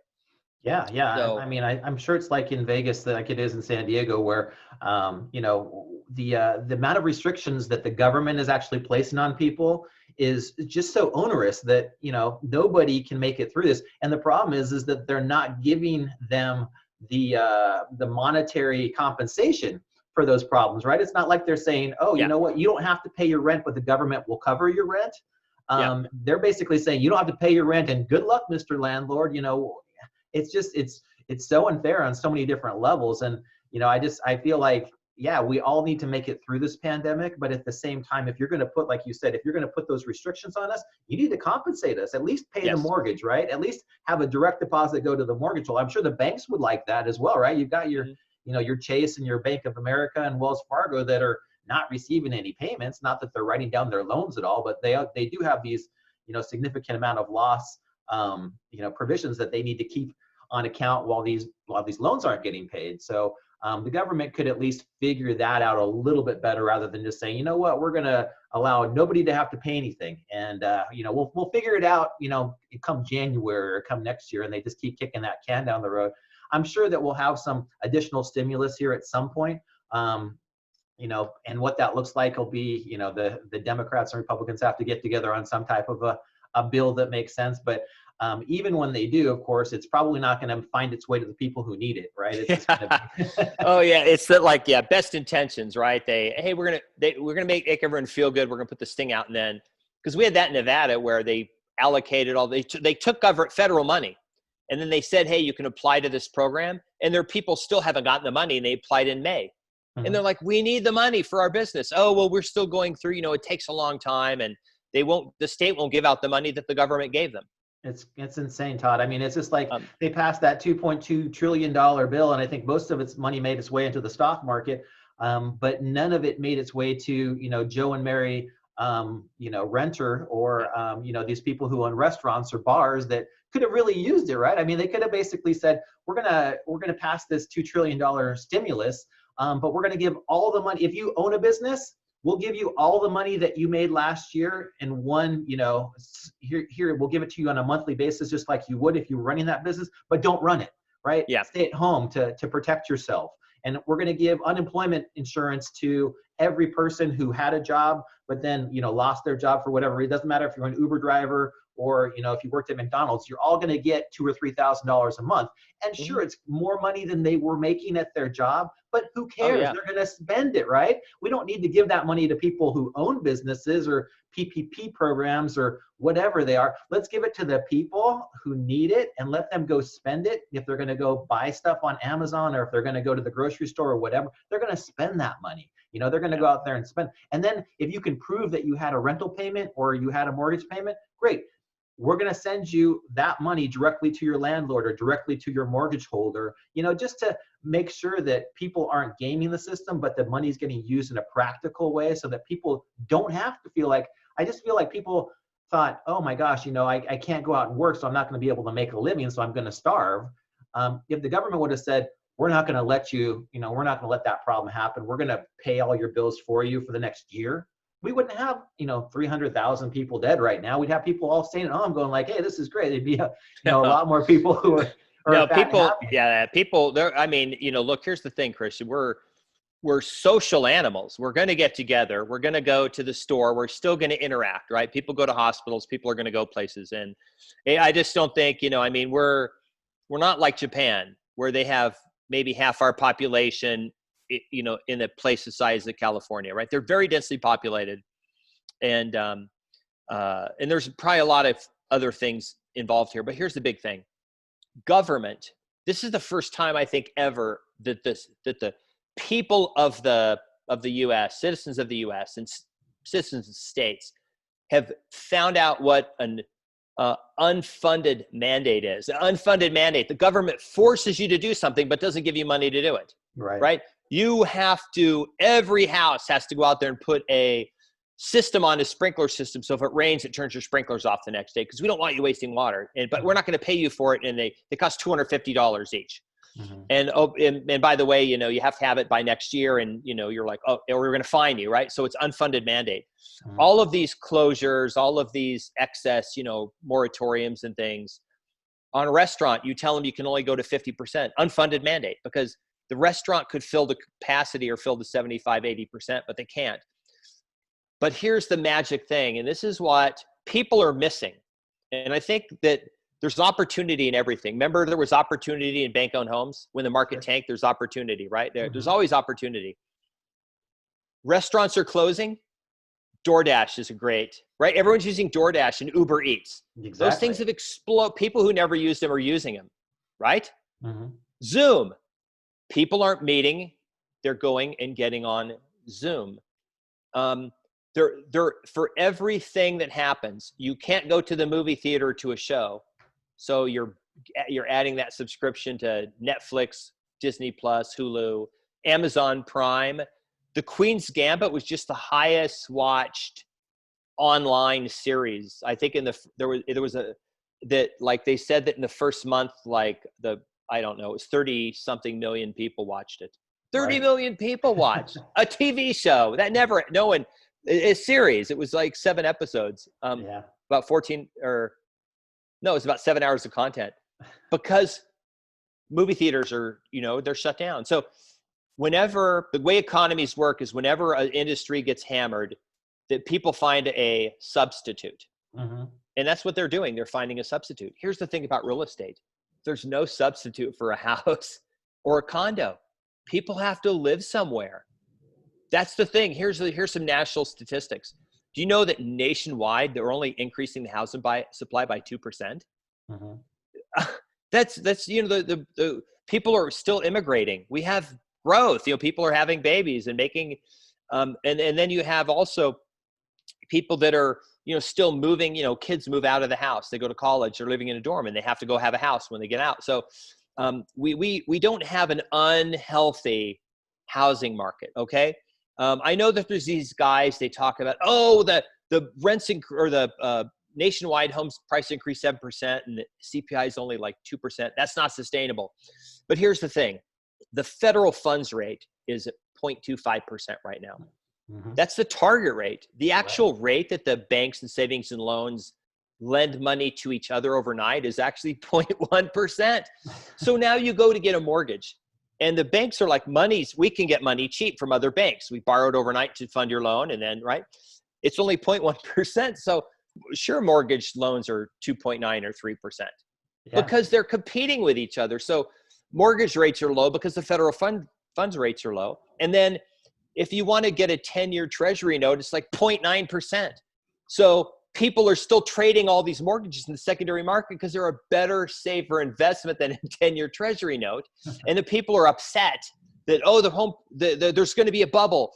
Yeah. So, I mean, I'm sure it's like in Vegas, like it is in San Diego, where the amount of restrictions that the government is actually placing on people is just so onerous that nobody can make it through this. And the problem is that they're not giving them the monetary compensation for those problems, right? It's not like they're saying, oh, you know what, you don't have to pay your rent, but the government will cover your rent. They're basically saying you don't have to pay your rent, and good luck, Mr. Landlord. It's so unfair on so many different levels. And I feel like, yeah, we all need to make it through this pandemic, but at the same time, if you're going to put, like you said, if you're going to put those restrictions on us, you need to compensate us, at least pay the Yes. mortgage, right? At least have a direct deposit go to the mortgage. Well, I'm sure the banks would like that as well, right? You've got your, your Chase and your Bank of America and Wells Fargo that are not receiving any payments. Not that they're writing down their loans at all, but they do have these, significant amount of loss, provisions that they need to keep on account while these loans aren't getting paid. So the government could at least figure that out a little bit better, rather than just saying, you know what, we're going to allow nobody to have to pay anything, and we'll figure it out, come January or come next year, and they just keep kicking that can down the road. I'm sure that we'll have some additional stimulus here at some point. And what that looks like will be, the Democrats and Republicans have to get together on some type of a bill that makes sense. But even when they do, of course, it's probably not going to find its way to the people who need it, right? It's gonna be Oh yeah, it's that best intentions, right? We're gonna make everyone feel good. We're gonna put this thing out, and then because we had that in Nevada where they allocated they took federal money, and then they said, hey, you can apply to this program, and their people still haven't gotten the money, and they applied in May. And they're like, we need the money for our business. Oh, well, we're still going through, it takes a long time, and the state won't give out the money that the government gave them. It's insane, Todd. I mean, it's just like they passed that $2.2 trillion bill, and I think most of its money made its way into the stock market, but none of it made its way to, Joe and Mary, renter, or, these people who own restaurants or bars that could have really used it, right? I mean, they could have basically said, we're gonna pass this $2 trillion stimulus, but we're going to give all the money. If you own a business, we'll give you all the money that you made last year in one, here, we'll give it to you on a monthly basis, just like you would if you were running that business, but don't run it, right? Yeah. Stay at home to protect yourself. And we're going to give unemployment insurance to every person who had a job, but then, lost their job for whatever. It doesn't matter if you're an Uber driver or, if you worked at McDonald's, you're all going to get $2,000 or $3,000 a month. And sure, it's more money than they were making at their job, but who cares? Oh, yeah. They're going to spend it, right? We don't need to give that money to people who own businesses or PPP programs or whatever they are. Let's give it to the people who need it and let them go spend it. If they're going to go buy stuff on Amazon, or if they're going to go to the grocery store or whatever, they're going to spend that money. They're going to go out there and spend. And then if you can prove that you had a rental payment or you had a mortgage payment, great. We're going to send you that money directly to your landlord or directly to your mortgage holder, just to make sure that people aren't gaming the system, but the money is getting used in a practical way, so that people don't have to feel like, I just feel like people thought, oh my gosh, I can't go out and work, so I'm not going to be able to make a living, so I'm going to starve. If the government would have said, we're not going to let you, we're not going to let that problem happen, we're going to pay all your bills for you for the next year, we wouldn't have, 300,000 people dead right now. We'd have people all staying at home going like, hey, this is great. There'd be a lot more people who are people there. I mean, look, here's the thing, Kristian, we're social animals. We're going to get together. We're going to go to the store. We're still going to interact, right? People go to hospitals. People are going to go places. And I just don't think, we're not like Japan, where they have maybe half our population, in a place the size of California, right? They're very densely populated. And there's probably a lot of other things involved here, but here's the big thing. Government, this is the first time I think ever that the people of the U.S., citizens of the U.S. and citizens of states have found out what an unfunded mandate is. An unfunded mandate. The government forces you to do something, but doesn't give you money to do it. Right? You have to, every house has to go out there and put a system on a sprinkler system. So if it rains, it turns your sprinklers off the next day, because we don't want you wasting water. But we're not going to pay you for it. And they cost $250 each. Mm-hmm. And by the way, you have to have it by next year, and you're like, oh, or we're going to fine you, right? So it's unfunded mandate. Mm-hmm. All of these closures, all of these excess, moratoriums and things on a restaurant, you tell them you can only go to 50%, unfunded mandate, because the restaurant could fill the capacity or fill the 75, 80%, but they can't. But here's the magic thing, and this is what people are missing. And I think that there's opportunity in everything. Remember, there was opportunity in bank-owned homes. When the market tanked, there's opportunity, right? There's always opportunity. Restaurants are closing. DoorDash is great, right? Everyone's using DoorDash and Uber Eats. Exactly. Those things have exploded. People who never used them are using them, right? Mm-hmm. Zoom. People aren't meeting, they're going and getting on Zoom. They're for everything that happens, you can't go to the movie theater to a show. So you're adding that subscription to Netflix, Disney Plus, Hulu, Amazon Prime. The Queen's Gambit was just the highest watched online series. I think there was a that, like, they said that in the first month, like, I don't know, it was 30 something million people watched it. 30 Right. million people watched a TV show that never, no one, a series. It was like 7 episodes, Yeah. about 14 or no, it was about 7 hours of content, because movie theaters are, they're shut down. So whenever, the way economies work is whenever an industry gets hammered, that people find a substitute. Mm-hmm. And that's what they're doing. They're finding a substitute. Here's the thing about real estate. There's no substitute for a house or a condo. People have to live somewhere. That's the thing. Here's some national statistics. Do you know that nationwide, they're only increasing the housing supply by 2%? Mm-hmm. That's the people are still immigrating. We have growth. People are having babies and making, and then you have also people that are, still moving. Kids move out of the house. They go to college. They're living in a dorm, and they have to go have a house when they get out. So we don't have an unhealthy housing market. Okay. I know that there's these guys, they talk about, the rents or the nationwide homes price increase 7% and the CPI is only like 2%. That's not sustainable. But here's the thing. The federal funds rate is at 0.25% right now. Mm-hmm. That's the target rate. The actual rate that the banks and savings and loans lend money to each other overnight is actually 0.1%. So now you go to get a mortgage. And the banks are like, we can get money cheap from other banks. We borrowed overnight to fund your loan. And then, right, it's only 0.1%. So sure, mortgage loans are 2.9 or 3%, because they're competing with each other. So mortgage rates are low because the federal funds rates are low. And then if you want to get a 10-year treasury note, it's like 0.9%. So people are still trading all these mortgages in the secondary market because they're a better, safer investment than a 10-year treasury note. And the people are upset that, there's going to be a bubble.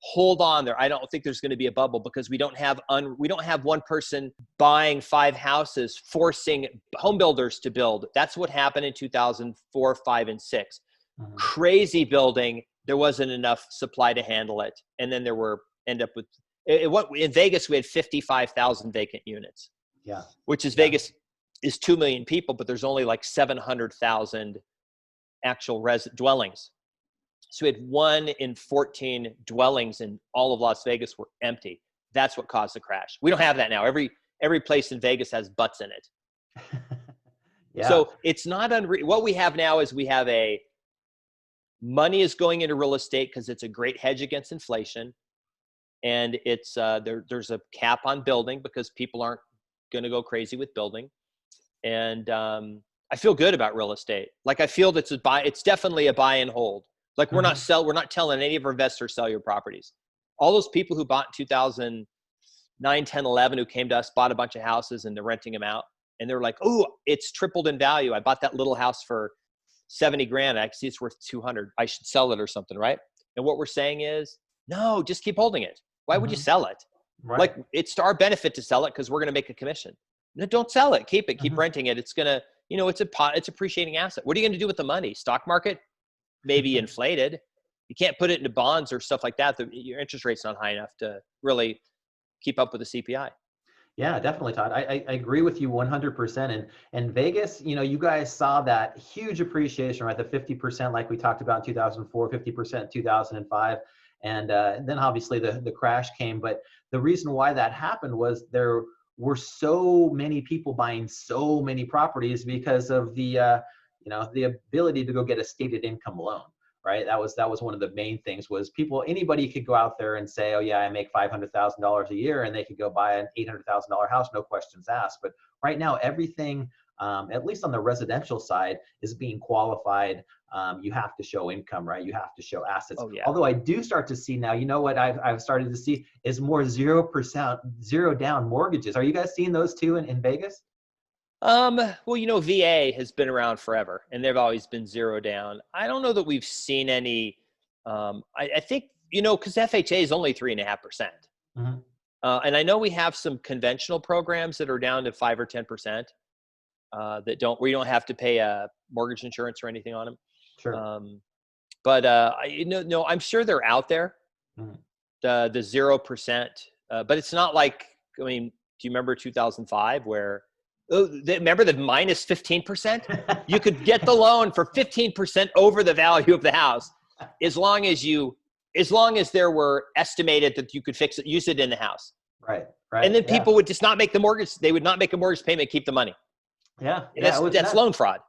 Hold on there. I don't think there's going to be a bubble, because we don't have one person buying 5 houses, forcing home builders to build. That's what happened in 2004, 5, and 6. Mm-hmm. Crazy building. There wasn't enough supply to handle it. And then in Vegas, we had 55,000 vacant units. Yeah. Which is, Vegas is 2 million people, but there's only like 700,000 actual dwellings. So we had 1 in 14 dwellings in all of Las Vegas were empty. That's what caused the crash. We don't have that now. Every place in Vegas has butts in it. So it's not unreal. What we have now is money is going into real estate because it's a great hedge against inflation. And it's there's a cap on building because people aren't going to go crazy with building. And I feel good about real estate. Like, I feel that it's definitely a buy and hold. Like, we're not telling any of our investors, sell your properties. All those people who bought in 2009, 10, 11, who came to us, bought a bunch of houses and they're renting them out. And they're like, oh, it's tripled in value. I bought that little house for 70 grand. I see it's worth 200. I should sell it or something, right? And what we're saying is, no, just keep holding it. Why would you sell it? Right. Like, it's to our benefit to sell it because we're going to make a commission. No, don't sell it. Keep it. Keep renting it. It's going to, it's appreciating asset. What are you going to do with the money? Stock market? Maybe inflated. You can't put it into bonds or stuff like that. Your interest rate's not high enough to really keep up with the CPI. Yeah, definitely, Todd. I agree with you 100%. And Vegas, you guys saw that huge appreciation, right? The 50%, like we talked about in 2004, 50% in 2005. And then obviously the crash came. But the reason why that happened was there were so many people buying so many properties because of the ability to go get a stated income loan, right? That was one of the main things. Was anybody could go out there and say, oh yeah, I make $500,000 a year, and they could go buy an $800,000 house, no questions asked. But right now, everything, at least on the residential side, is being qualified. You have to show income, right? You have to show assets. Oh, yeah. Although I do start to see now, what I've started to see is more 0% zero down mortgages. Are you guys seeing those too in Vegas? Well, VA has been around forever and they've always been zero down. I don't know that we've seen any, I think, cause FHA is only 3.5%. Mhm. And I know we have some conventional programs that are down to 5 or 10%, where you don't have to pay a mortgage insurance or anything on them. Sure. But no, I'm sure they're out there, Mhm. the 0%. But it's not like, do you remember 2005 where, remember the minus 15%? You could get the loan for 15% over the value of the house, as long as there were estimated that you could use it in the house. Right. And Right. then Yeah. people would just not make the mortgage. They would not make a mortgage payment, keep the money. Yeah. And Yeah. It was that's nuts. loan fraud.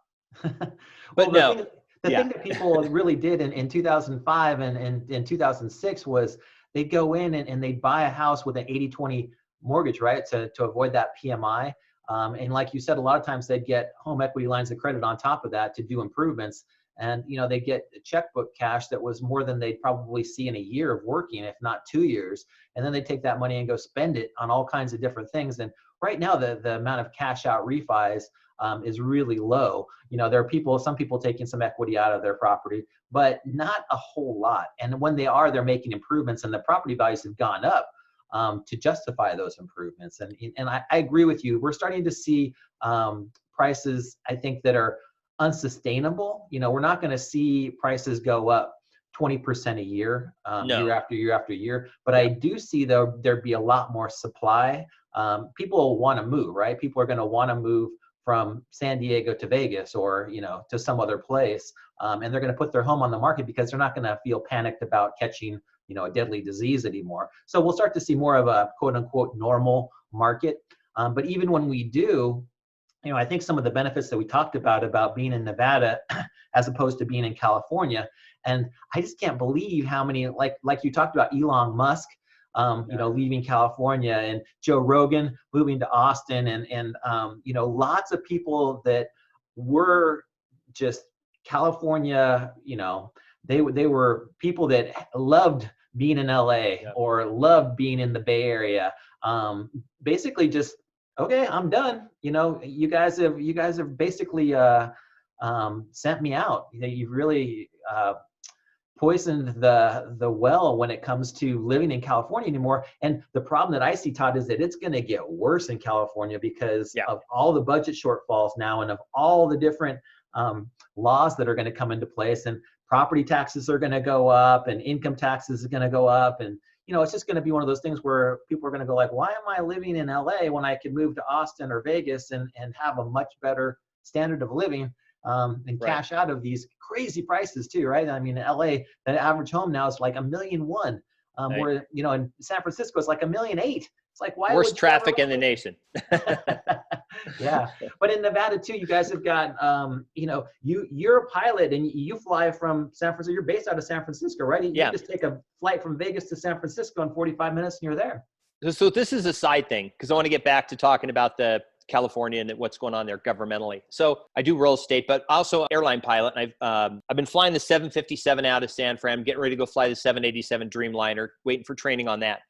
Well, But no, the yeah, thing that people really did in 2005 and in 2006 was they'd go in and they'd buy a house with an 80/20 mortgage, right, to avoid that PMI. And like you said, a lot of times they'd get home equity lines of credit on top of that to do improvements. And they get checkbook cash that was more than they'd probably see in a year of working, if not 2 years. And then they take that money and go spend it on all kinds of different things. And right now, the amount of cash out refis is really low. There are some people taking some equity out of their property, but not a whole lot. And when they are, they're making improvements, and the property values have gone up to justify those improvements. And I agree with you. We're starting to see prices, I think, that are unsustainable. We're not going to see prices go up 20% a year, no, year after year after year. But I yeah, do see, though, there'd be a lot more supply. People want to move, right? People are going to want to move from San Diego to Vegas or to some other place, and they're going to put their home on the market because they're not going to feel panicked about catching a deadly disease anymore. So we'll start to see more of a quote unquote normal market. But even when we do, I think some of the benefits that we talked about being in Nevada as opposed to being in California, and I just can't believe how many, like you talked about Elon Musk, leaving California, and Joe Rogan moving to Austin, and lots of people that were just California, they were people that loved being in LA yeah, or loved being in the Bay Area. Basically just, okay, I'm done. You guys have basically sent me out. You've really poisoned the well when it comes to living in California anymore. And the problem that I see, Todd, is that it's going to get worse in California because yeah, of all the budget shortfalls now and of all the different laws that are going to come into place. And property taxes are going to go up and income taxes are going to go up. And it's just going to be one of those things where people are going to go like, why am I living in LA when I could move to Austin or Vegas and have a much better standard of living and right. cash out of these crazy prices too, right? I mean, in LA, the average home now is like $1.1 million, Right. where, in San Francisco, it's like $1.8 million. It's like, why Worst would you ever traffic in the nation. Yeah, but in Nevada too, you guys have got, you're a pilot and you fly from San Francisco. You're based out of San Francisco, right? You Yeah. just take a flight from Vegas to San Francisco in 45 minutes and you're there. So this is a side thing because I want to get back to talking about the California and what's going on there governmentally. So I do real estate, but also airline pilot. And I've been flying the 757 out of San Fran, getting ready to go fly the 787 Dreamliner, waiting for training on that.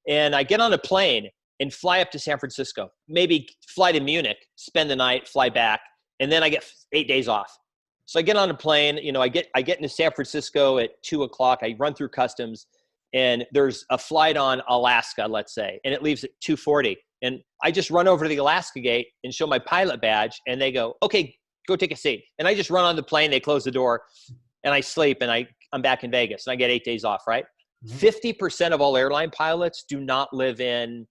And I get on a plane and fly up to San Francisco, maybe fly to Munich, spend the night, fly back, and then I get 8 days off. So I get on a plane, I get into San Francisco at 2:00. I run through customs, and there's a flight on Alaska, let's say, and it leaves at 2:40. And I just run over to the Alaska gate and show my pilot badge, and they go, okay, go take a seat. And I just run on the plane, they close the door, and I sleep, and I'm back in Vegas, and I get 8 days off, right? Mhm. 50% of all airline pilots do not live in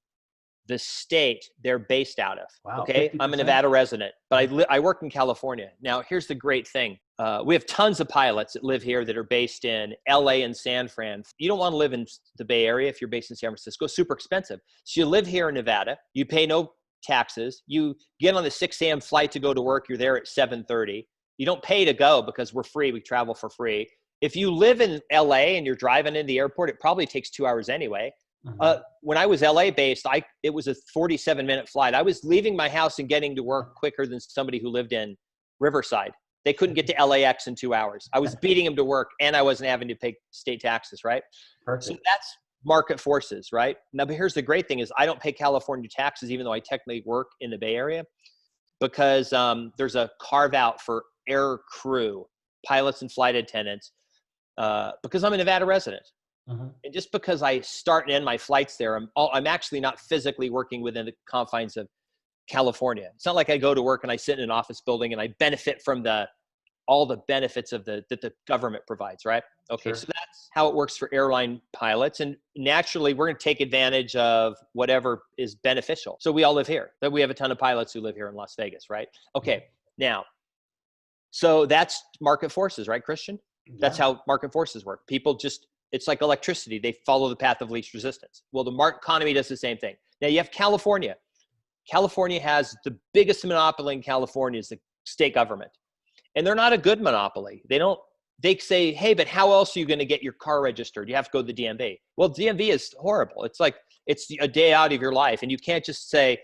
the state they're based out of. Wow, Okay. I'm a 50%? Nevada resident, but I work in California. Now, here's the great thing. We have tons of pilots that live here that are based in LA and San Fran. You don't want to live in the Bay Area if you're based in San Francisco. It's super expensive. So you live here in Nevada. You pay no taxes. You get on the 6 a.m. flight to go to work. You're there at 7:30. You don't pay to go because we're free. We travel for free. If you live in LA and you're driving into the airport, it probably takes 2 hours anyway. Mhm. When I was LA based, it was a 47-minute flight. I was leaving my house and getting to work quicker than somebody who lived in Riverside. They couldn't get to LAX in 2 hours. I was beating them to work, and I wasn't having to pay state taxes, right? So Perfect. that's market forces, right? Now, but here's the great thing is I don't pay California taxes, even though I technically work in the Bay Area. because there's a carve out for air crew, pilots and flight attendants, because I'm a Nevada resident. And just because I start and end my flights there, I'm actually not physically working within the confines of California. It's not like I go to work and I sit in an office building and I benefit from all the benefits that the government provides, right? Okay, sure. So that's how it works for airline pilots. And naturally, we're going to take advantage of whatever is beneficial. So we all live here. We have a ton of pilots who live here in Las Vegas, right? Okay, now, so that's market forces, right, Kristian? Yeah. That's how market forces work. People just, it's like electricity. They follow the path of least resistance. Well, the market economy does the same thing. Now you have California. California has the biggest monopoly in California is the state government. And they're not a good monopoly. They say, hey, but how else are you going to get your car registered? You have to go to the DMV. Well, DMV is horrible. It's like, it's a day out of your life. And you can't just say,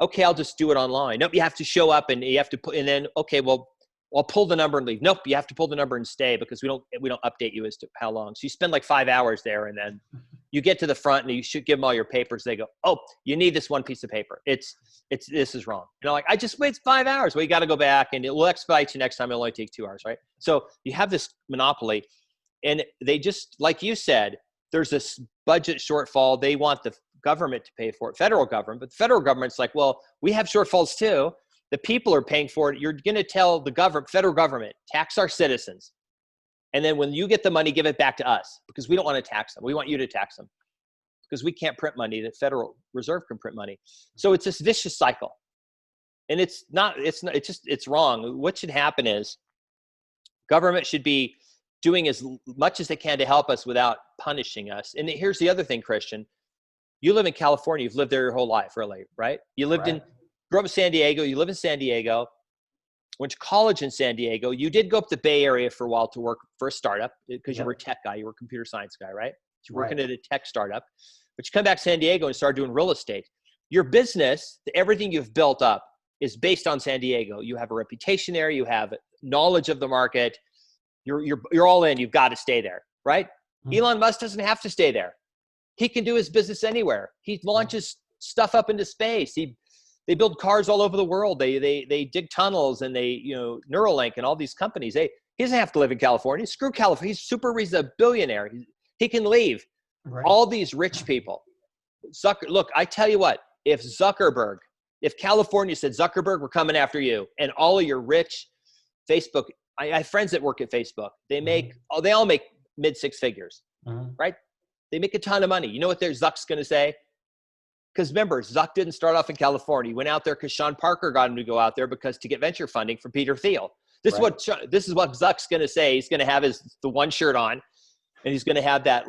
okay, I'll just do it online. Nope, you have to show up and you have to put, and then, okay, well, I'll pull the number and leave. Nope, you have to pull the number and stay because we don't update you as to how long. So you spend like 5 hours there and then you get to the front and you should give them all your papers. They go, oh, you need this one piece of paper. This is wrong. Like, I just waited 5 hours. Well, you got to go back and it will expedite you next time. It'll only take 2 hours, right? So you have this monopoly and they just, like you said, there's this budget shortfall. They want the government to pay for it, federal government, but the federal government's like, well, we have shortfalls too. The people are paying for it. You're going to tell the federal government, tax our citizens. And then when you get the money, give it back to us because we don't want to tax them. We want you to tax them because we can't print money. The Federal Reserve can print money. So it's this vicious cycle. And it's wrong. What should happen is government should be doing as much as they can to help us without punishing us. And here's the other thing, Kristian. You live in California. You've lived there your whole life, really, right? You lived grew up in San Diego. You live in San Diego. Went to college in San Diego. You did go up to the Bay Area for a while to work for a startup because you were a tech guy. You were a computer science guy, right? You're working at a tech startup. But you come back to San Diego and start doing real estate. Your business, everything you've built up is based on San Diego. You have a reputation there. You have knowledge of the market. You're all in. You've got to stay there, right? Elon Musk doesn't have to stay there. He can do his business anywhere. He launches stuff up into space. They build cars all over the world. They dig tunnels and Neuralink and all these companies. He doesn't have to live in California. Screw California. He's a billionaire. He can leave. Right. All these rich people. Look, I tell you what, if California said, Zuckerberg, we're coming after you, and all of your rich Facebook, I have friends that work at Facebook. They all make mid-six figures, right? They make a ton of money. You know what Zuck's going to say? Because remember, Zuck didn't start off in California. He went out there because Sean Parker got him to go out there to get venture funding from Peter Thiel. This is what Zuck's going to say. He's going to have the one shirt on, and he's going to have that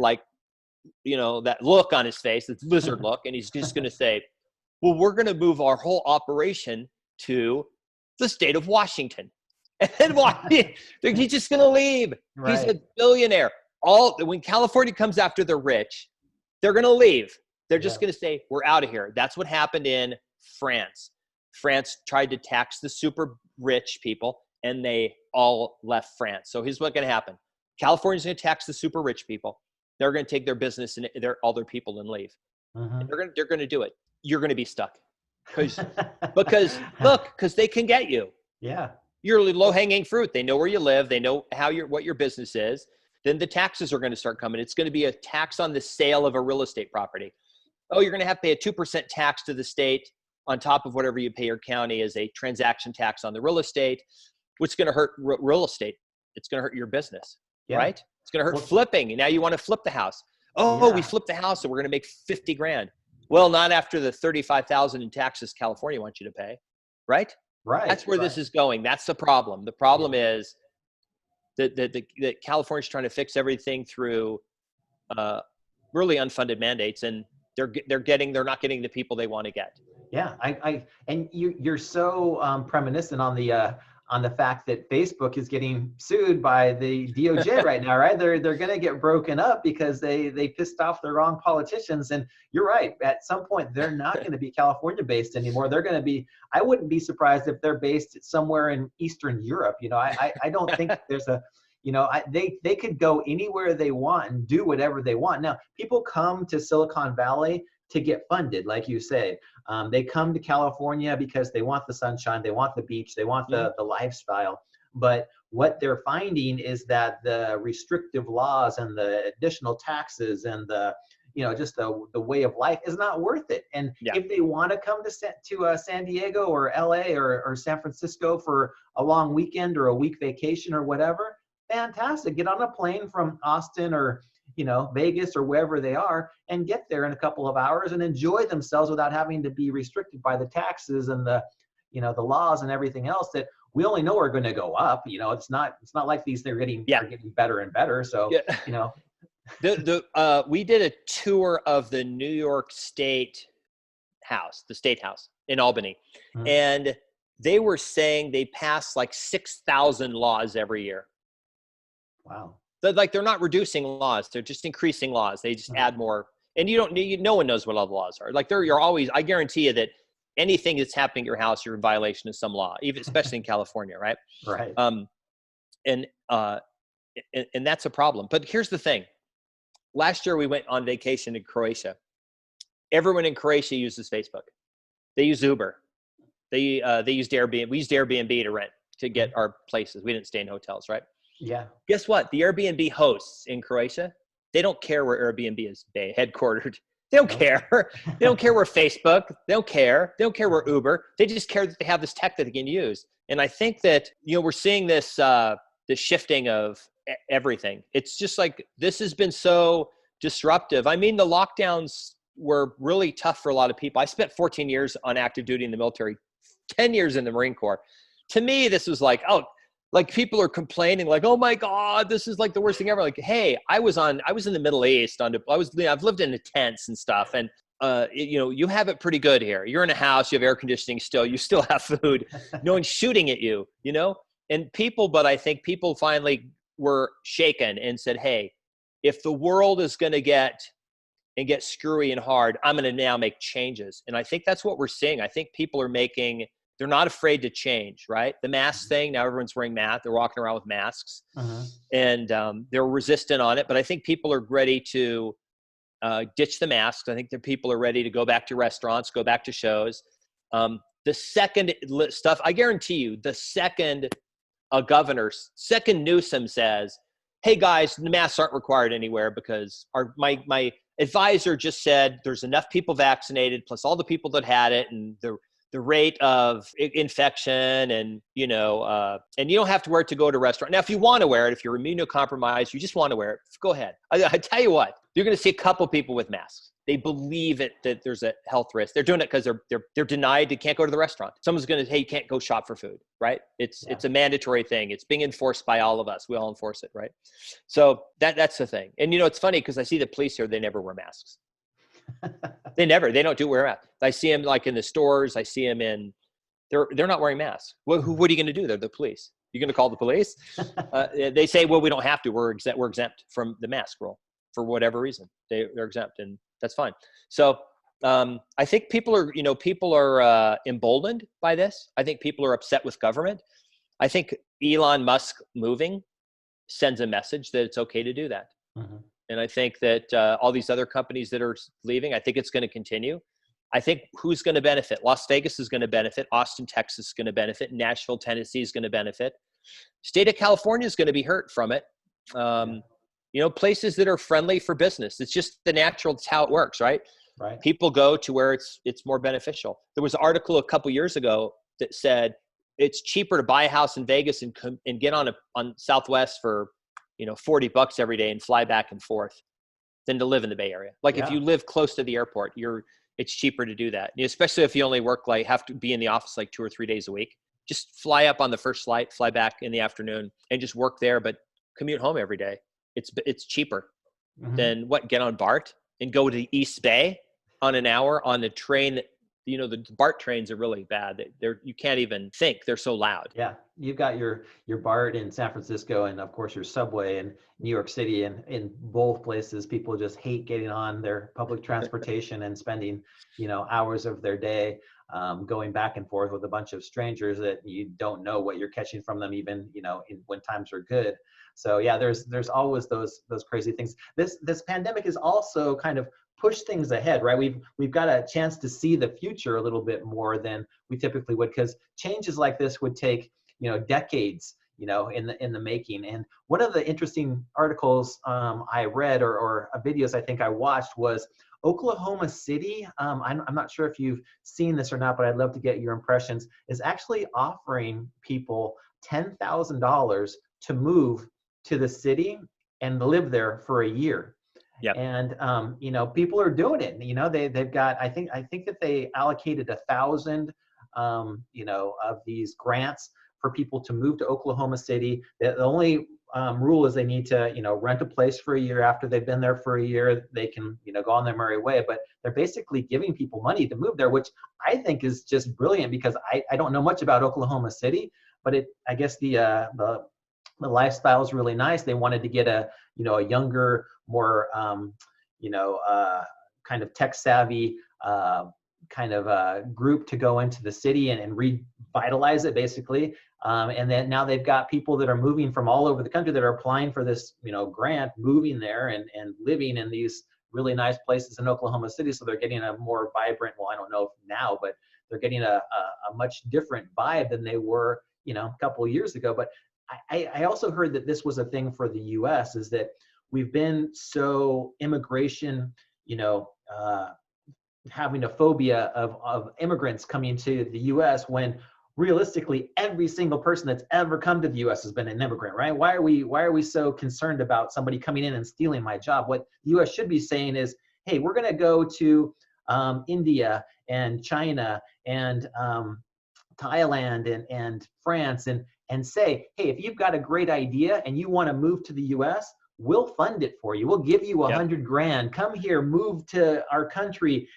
that look on his face, this lizard look, and he's just going to say, well, we're going to move our whole operation to the state of Washington. And then he's just going to leave. Right. He's a billionaire. When California comes after the rich, they're going to leave. They're just going to say, we're out of here. That's what happened in France. France tried to tax the super rich people, and they all left France. So here's what's going to happen. California's going to tax the super rich people. They're going to take their business and all their people and leave. And they're going to do it. You're going to be stuck because they can get you. Yeah. You're low-hanging fruit. They know where you live. They know what your business is. Then the taxes are going to start coming. It's going to be a tax on the sale of a real estate property. Oh, you're going to have to pay a 2% tax to the state on top of whatever you pay your county as a transaction tax on the real estate, which is going to hurt real estate. It's going to hurt your business, right? It's going to hurt flipping. And now you want to flip the house. We flipped the house and we're going to make 50 grand. Well, not after the 35,000 in taxes California wants you to pay, right? Right. That's where this is going. That's the problem. The problem is that California's trying to fix everything through really unfunded mandates, and they're not getting the people they want to get. Yeah, and you're so reminiscent on the fact that Facebook is getting sued by the DOJ right now, right? They're going to get broken up because they pissed off the wrong politicians. And you're right. At some point, they're not going to be California based anymore. They're going to be. I wouldn't be surprised if they're based somewhere in Eastern Europe. I don't think there's a. They could go anywhere they want and do whatever they want. Now, people come to Silicon Valley to get funded, like you say. They come to California because they want the sunshine, they want the beach, they want the lifestyle. But what they're finding is that the restrictive laws and the additional taxes and the just the way of life is not worth it. And if they want to come to San Diego or LA or San Francisco for a long weekend or a week vacation or whatever, fantastic. Get on a plane from Austin or Vegas or wherever they are and get there in a couple of hours and enjoy themselves without having to be restricted by the taxes and the laws and everything else that we only know are going to go up. It's not like they're getting better and better. So, we did a tour of the New York State House, the State House in Albany. Mm-hmm. And they were saying they pass like 6,000 laws every year. Wow. They're not reducing laws. They're just increasing laws. They just add more. And no one knows what all the laws are. You're always, I guarantee you that anything that's happening at your house, you're in violation of some law, especially in California. Right. Right. And that's a problem. But here's the thing. Last year we went on vacation to Croatia. Everyone in Croatia uses Facebook. They use Uber. They used Airbnb. We used Airbnb to rent to get our places. We didn't stay in hotels, right? Yeah. Guess what? The Airbnb hosts in Croatia, they don't care where Airbnb is headquartered. They don't care. They don't care where Facebook. They don't care. They don't care where Uber. They just care that they have this tech that they can use. And I think that we're seeing this the shifting of everything. It's just like this has been so disruptive. I mean, the lockdowns were really tough for a lot of people. I spent 14 years on active duty in the military, 10 years in the Marine Corps. To me, this was like people are complaining like, oh my God, this is like the worst thing ever. Like, hey, I was in the Middle East. I've lived in the tents and stuff. And, you have it pretty good here. You're in a house, you have air conditioning still, you still have food, no one's shooting at you, but I think people finally were shaken and said, hey, if the world is going to get screwy and hard, I'm going to now make changes. And I think that's what we're seeing. I think people are they're not afraid to change, right? The mask thing, now everyone's wearing masks. They're walking around with masks and they're resistant on it. But I think people are ready to ditch the masks. I think that people are ready to go back to restaurants, go back to shows. The second stuff, I guarantee you, the second Newsom says, hey guys, the masks aren't required anywhere because my advisor just said there's enough people vaccinated plus all the people that had it and the rate of infection and you don't have to wear it to go to a restaurant. Now, if you want to wear it, if you're immunocompromised, you just want to wear it, go ahead. I tell you what, you're going to see a couple people with masks. They believe that there's a health risk. They're doing it because they're denied. They can't go to the restaurant. Someone's going to, hey, you can't go shop for food, right? It's a mandatory thing. It's being enforced by all of us. We all enforce it, right? So that's the thing. And it's funny because I see the police here. They never wear masks. They don't wear masks. I see them like in the stores. I see them they're not wearing masks. What are you going to do? They're the police. You're going to call the police? They say, well, we don't have to. We're exempt from the mask rule for whatever reason. They're exempt, and that's fine. So I think people are emboldened by this. I think people are upset with government. I think Elon Musk moving sends a message that it's okay to do that. Mm-hmm. And I think that all these other companies that are leaving, I think it's going to continue. I think who's going to benefit? Las Vegas is going to benefit. Austin, Texas is going to benefit. Nashville, Tennessee is going to benefit. State of California is going to be hurt from it. Places that are friendly for business. It's just it's how it works, right? Right. People go to where it's more beneficial. There was an article a couple years ago that said it's cheaper to buy a house in Vegas and get on Southwest for $40 every day and fly back and forth than to live in the Bay Area. If you live close to the airport, it's cheaper to do that. Especially if you only work have to be in the office 2 or 3 days a week. Just fly up on the first flight, fly back in the afternoon, and just work there, but commute home every day. It's cheaper than get on BART and go to the East Bay on an hour on a train. The BART trains are really bad. You can't even think. They're so loud. Yeah. You've got your BART in San Francisco and of course your subway in New York City, and in both places, people just hate getting on their public transportation and spending, hours of their day going back and forth with a bunch of strangers that you don't know what you're catching from them, even, when times are good. So yeah, there's always those crazy things. This pandemic is also kind of push things ahead, right? We've got a chance to see the future a little bit more than we typically would, because changes like this would take, decades, in the making. And one of the interesting articles I read, or videos I think I watched, was Oklahoma City. I'm not sure if you've seen this or not, but I'd love to get your impressions. Is actually offering people $10,000 to move to the city and live there for a year. Yep. And people are doing it. They've got, I think that they allocated 1,000 of these grants for people to move to Oklahoma City. The only rule is they need to rent a place for a year. After they've been there for a year, they can go on their merry way. But they're basically giving people money to move there, which I think is just brilliant, because I don't know much about Oklahoma City, but I guess the lifestyle is really nice. They wanted to get a younger, more kind of tech savvy group to go into the city and revitalize it, basically. And then now they've got people that are moving from all over the country that are applying for this grant, moving there and living in these really nice places in Oklahoma City. So they're getting a more vibrant, well, I don't know if now, but they're getting a much different vibe than they were a couple of years ago. But I also heard that this was a thing for the US, is that we've been so immigration, having a phobia of immigrants coming to the US, when realistically every single person that's ever come to the US has been an immigrant, right? Why are we so concerned about somebody coming in and stealing my job? What the US should be saying is, hey, we're going to go to India and China and Thailand and France and say, hey, if you've got a great idea and you want to move to the US, we'll fund it for you. We'll give you $100 grand. Come here, move to our country.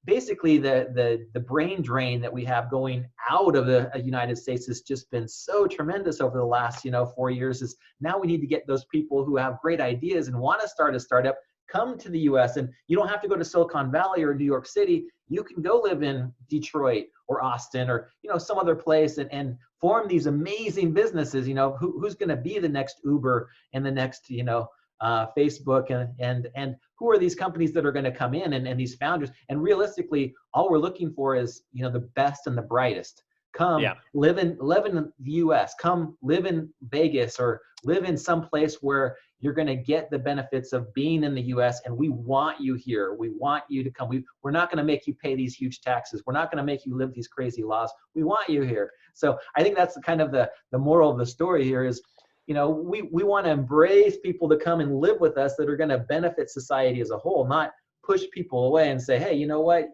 Basically the brain drain that we have going out of the United States has just been so tremendous over the last 4 years. Is now we need to get those people who have great ideas and want to start a startup come to the US. And you don't have to go to Silicon Valley or New York City. You can go live in Detroit or Austin or some other place and form these amazing businesses. Who's going to be the next Uber and the next Facebook and who are these companies that are going to come in and these founders? And realistically, all we're looking for is the best and the brightest. Come live in the US, come live in Vegas, or live in some place where you're going to get the benefits of being in the US, and we want you here. We want you to come. We're not going to make you pay these huge taxes. We're not going to make you live these crazy laws. We want you here. So I think that's kind of the moral of the story here is, we want to embrace people to come and live with us that are going to benefit society as a whole, not push people away and say, hey, you know what,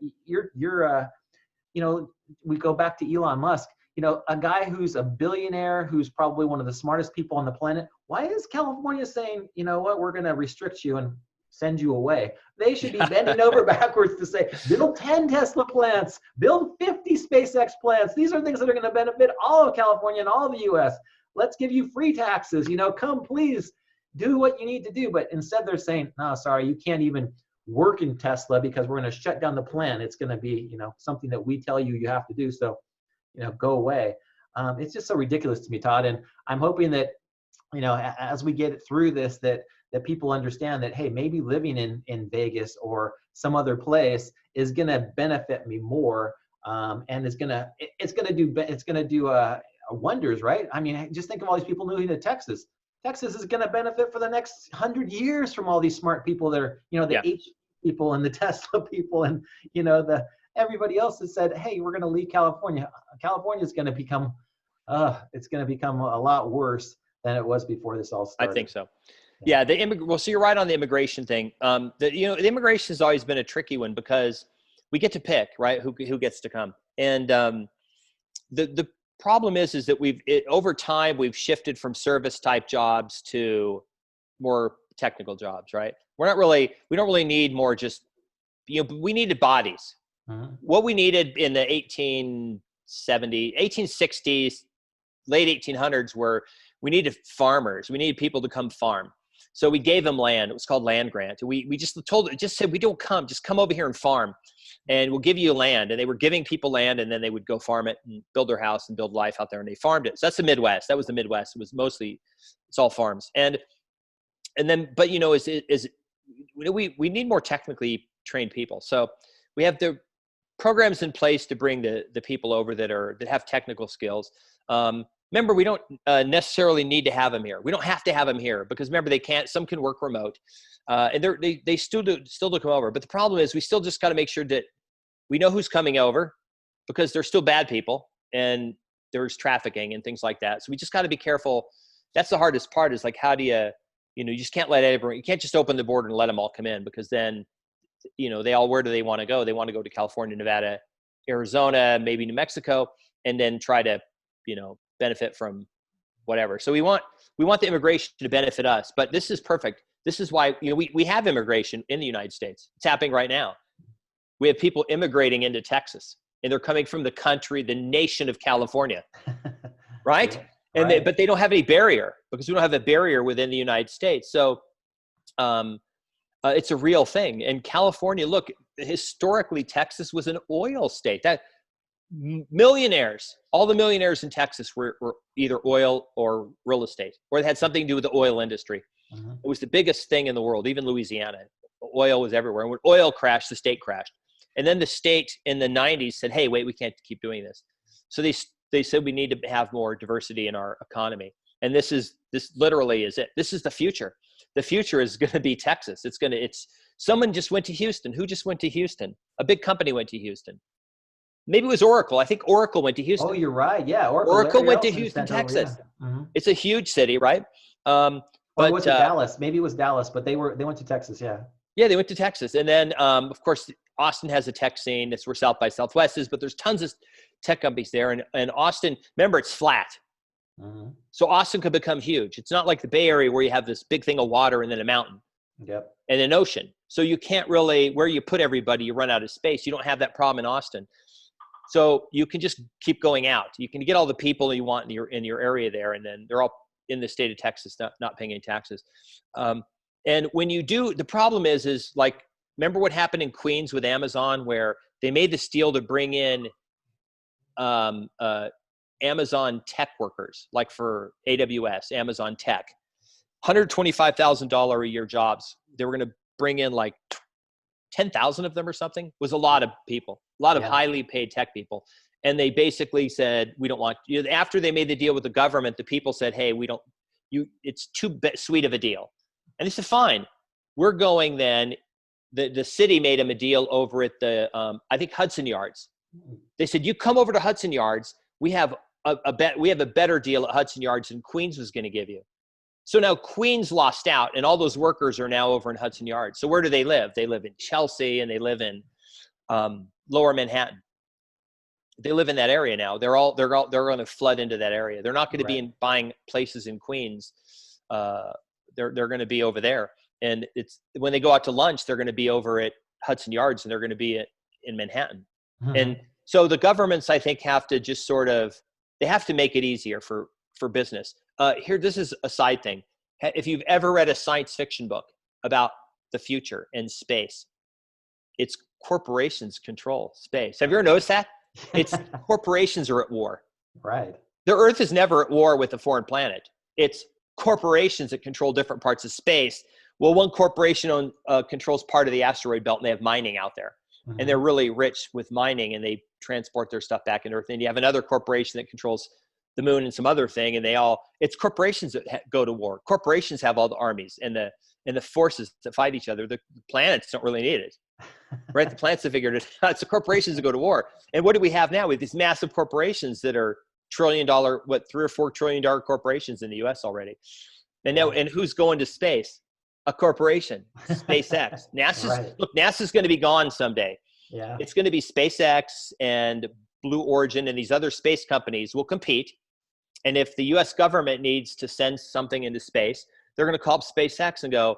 we go back to Elon Musk, a guy who's a billionaire, who's probably one of the smartest people on the planet. Why is California saying, you know what, we're going to restrict you and send you away? They should be bending over backwards to say, build 10 Tesla plants, build 50 SpaceX plants. These are things that are going to benefit all of California and all of the US. Let's give you free taxes, come please do what you need to do. But instead they're saying, no, sorry, you can't even work in Tesla because we're going to shut down the plant. It's going to be, something that we tell you have to do. So, go away. It's just so ridiculous to me, Todd. And I'm hoping that, as we get through this, that people understand that, hey, maybe living in Vegas or some other place is going to benefit me more. And it's going to do wonders, right? I mean, just think of all these people moving to Texas. Texas is going to benefit for the next 100 years from all these smart people that are, the H people and the Tesla people and, everybody else has said, hey, we're going to leave California. California is going to become, it's going to become a lot worse than it was before this all started. I think so. Yeah. Well, so you're right on the immigration thing. The immigration has always been a tricky one because we get to pick, right? Who gets to come. And the problem is that over time, we've shifted from service type jobs to more technical jobs, right? We don't really need more we needed bodies. Uh-huh. What we needed in the 1860s, late 1800s we needed farmers. We needed people to come farm. So we gave them land. It was called land grant. We just said, we don't come, just come over here and farm and we'll give you land. And they were giving people land and then they would go farm it and build their house and build life out there. And they farmed it. So that's the Midwest. That was the Midwest. It was it's all farms. And then, but we need more technically trained people. So we have the programs in place to bring the people over that have technical skills. Remember, we don't necessarily need to have them here. We don't have to have them here because remember, some can work remote, and they still do come over. But the problem is we still just got to make sure that we know who's coming over because they're still bad people and there's trafficking and things like that. So we just got to be careful. That's the hardest part is like, how do you just can't let everyone, you can't just open the border and let them all come in because then, where do they want to go? They want to go to California, Nevada, Arizona, maybe New Mexico, and then try to, benefit from whatever. So we want the immigration to benefit us, but this is perfect. This is why, we have immigration in the United States. It's happening right now. We have people immigrating into Texas and they're coming from the nation of California, right? Yeah. And but they don't have any barrier because we don't have a barrier within the United States. So it's a real thing. And California, look, historically, Texas was an oil state. That millionaires, all the millionaires in Texas were either oil or real estate, or they had something to do with the oil industry. Mm-hmm. It was the biggest thing in the world, even Louisiana. Oil was everywhere. And when oil crashed, the state crashed. And then the state in the 90s said, hey, wait, we can't keep doing this. So they said we need to have more diversity in our economy. And this literally is it. This is the future. The future is going to be Texas. Someone just went to Houston. Who just went to Houston? A big company went to Houston. Maybe it was Oracle. I think Oracle went to Houston. Oh, you're right. Yeah. Oracle went to Houston, Texas. Yeah. Mm-hmm. It's a huge city, right? Or was it Dallas? Maybe it was Dallas, but they went to Texas. Yeah. Yeah, they went to Texas. And then, of course, Austin has a tech scene. That's where South by Southwest is, but there's tons of tech companies there. And Austin, remember, it's flat. Mm-hmm. So Austin could become huge. It's not like the Bay Area where you have this big thing of water and then a mountain. Yep. And an ocean. So you can't really, where you put everybody, you run out of space. You don't have that problem in Austin. So you can just keep going out. You can get all the people you want in your area there, and then they're all in the state of Texas, not paying any taxes. And when you do, the problem is like, remember what happened in Queens with Amazon, where they made this deal to bring in Amazon tech workers, like for AWS, Amazon Tech, $125,000 a year jobs. They were going to bring in like 10,000 of them or something. It was a lot of people, a lot of highly paid tech people. And they basically said, we don't want you. After they made the deal with the government, the people said, hey, it's too sweet of a deal. And they said, fine, we're going then. The city made them a deal over at the, I think Hudson Yards. They said, you come over to Hudson Yards. We have a better deal at Hudson Yards than Queens was going to give you. So now Queens lost out, and all those workers are now over in Hudson Yards. So where do they live? They live in Chelsea, and they live in Lower Manhattan. They live in that area now. They're going to flood into that area. They're not going to be buying places in Queens. They're going to be over there. And it's when they go out to lunch, they're going to be over at Hudson Yards, and they're going to be in Manhattan. Mm-hmm. And so the governments, I think, have to just they have to make it easier for business. This is a side thing. If you've ever read a science fiction book about the future and space, it's corporations control space. Have you ever noticed that? It's corporations are at war. Right. The Earth is never at war with a foreign planet. It's corporations that control different parts of space. Well, one corporation controls part of the asteroid belt, and they have mining out there. Mm-hmm. And they're really rich with mining, and they transport their stuff back into Earth. And you have another corporation that controls the moon and some other thing, and it's corporations that go to war. Corporations have all the armies and the forces that fight each other. The planets don't really need it, right? The planets have figured it out. It's the corporations that go to war. And what do we have now? We have these massive corporations that are $3 or $4 trillion corporations in the U.S. already. And now, and who's going to space? A corporation, SpaceX. NASA's going to be gone someday. Yeah. It's going to be SpaceX and Blue Origin, and these other space companies will compete. And if the US government needs to send something into space, they're going to call up SpaceX and go,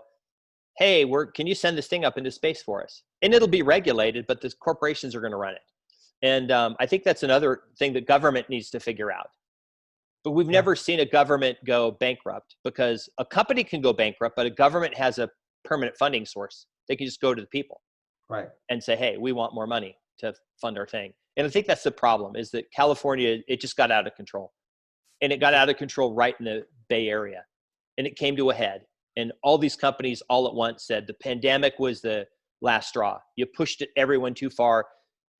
hey, can you send this thing up into space for us? And it'll be regulated, but the corporations are going to run it. And I think that's another thing that government needs to figure out. But we've never seen a government go bankrupt, because a company can go bankrupt, but a government has a permanent funding source. They can just go to the people and say, hey, we want more money to fund our thing. And I think that's the problem, is that California, it just got out of control. And it got out of control right in the Bay Area. And it came to a head. And all these companies all at once said the pandemic was the last straw. You pushed it everyone too far.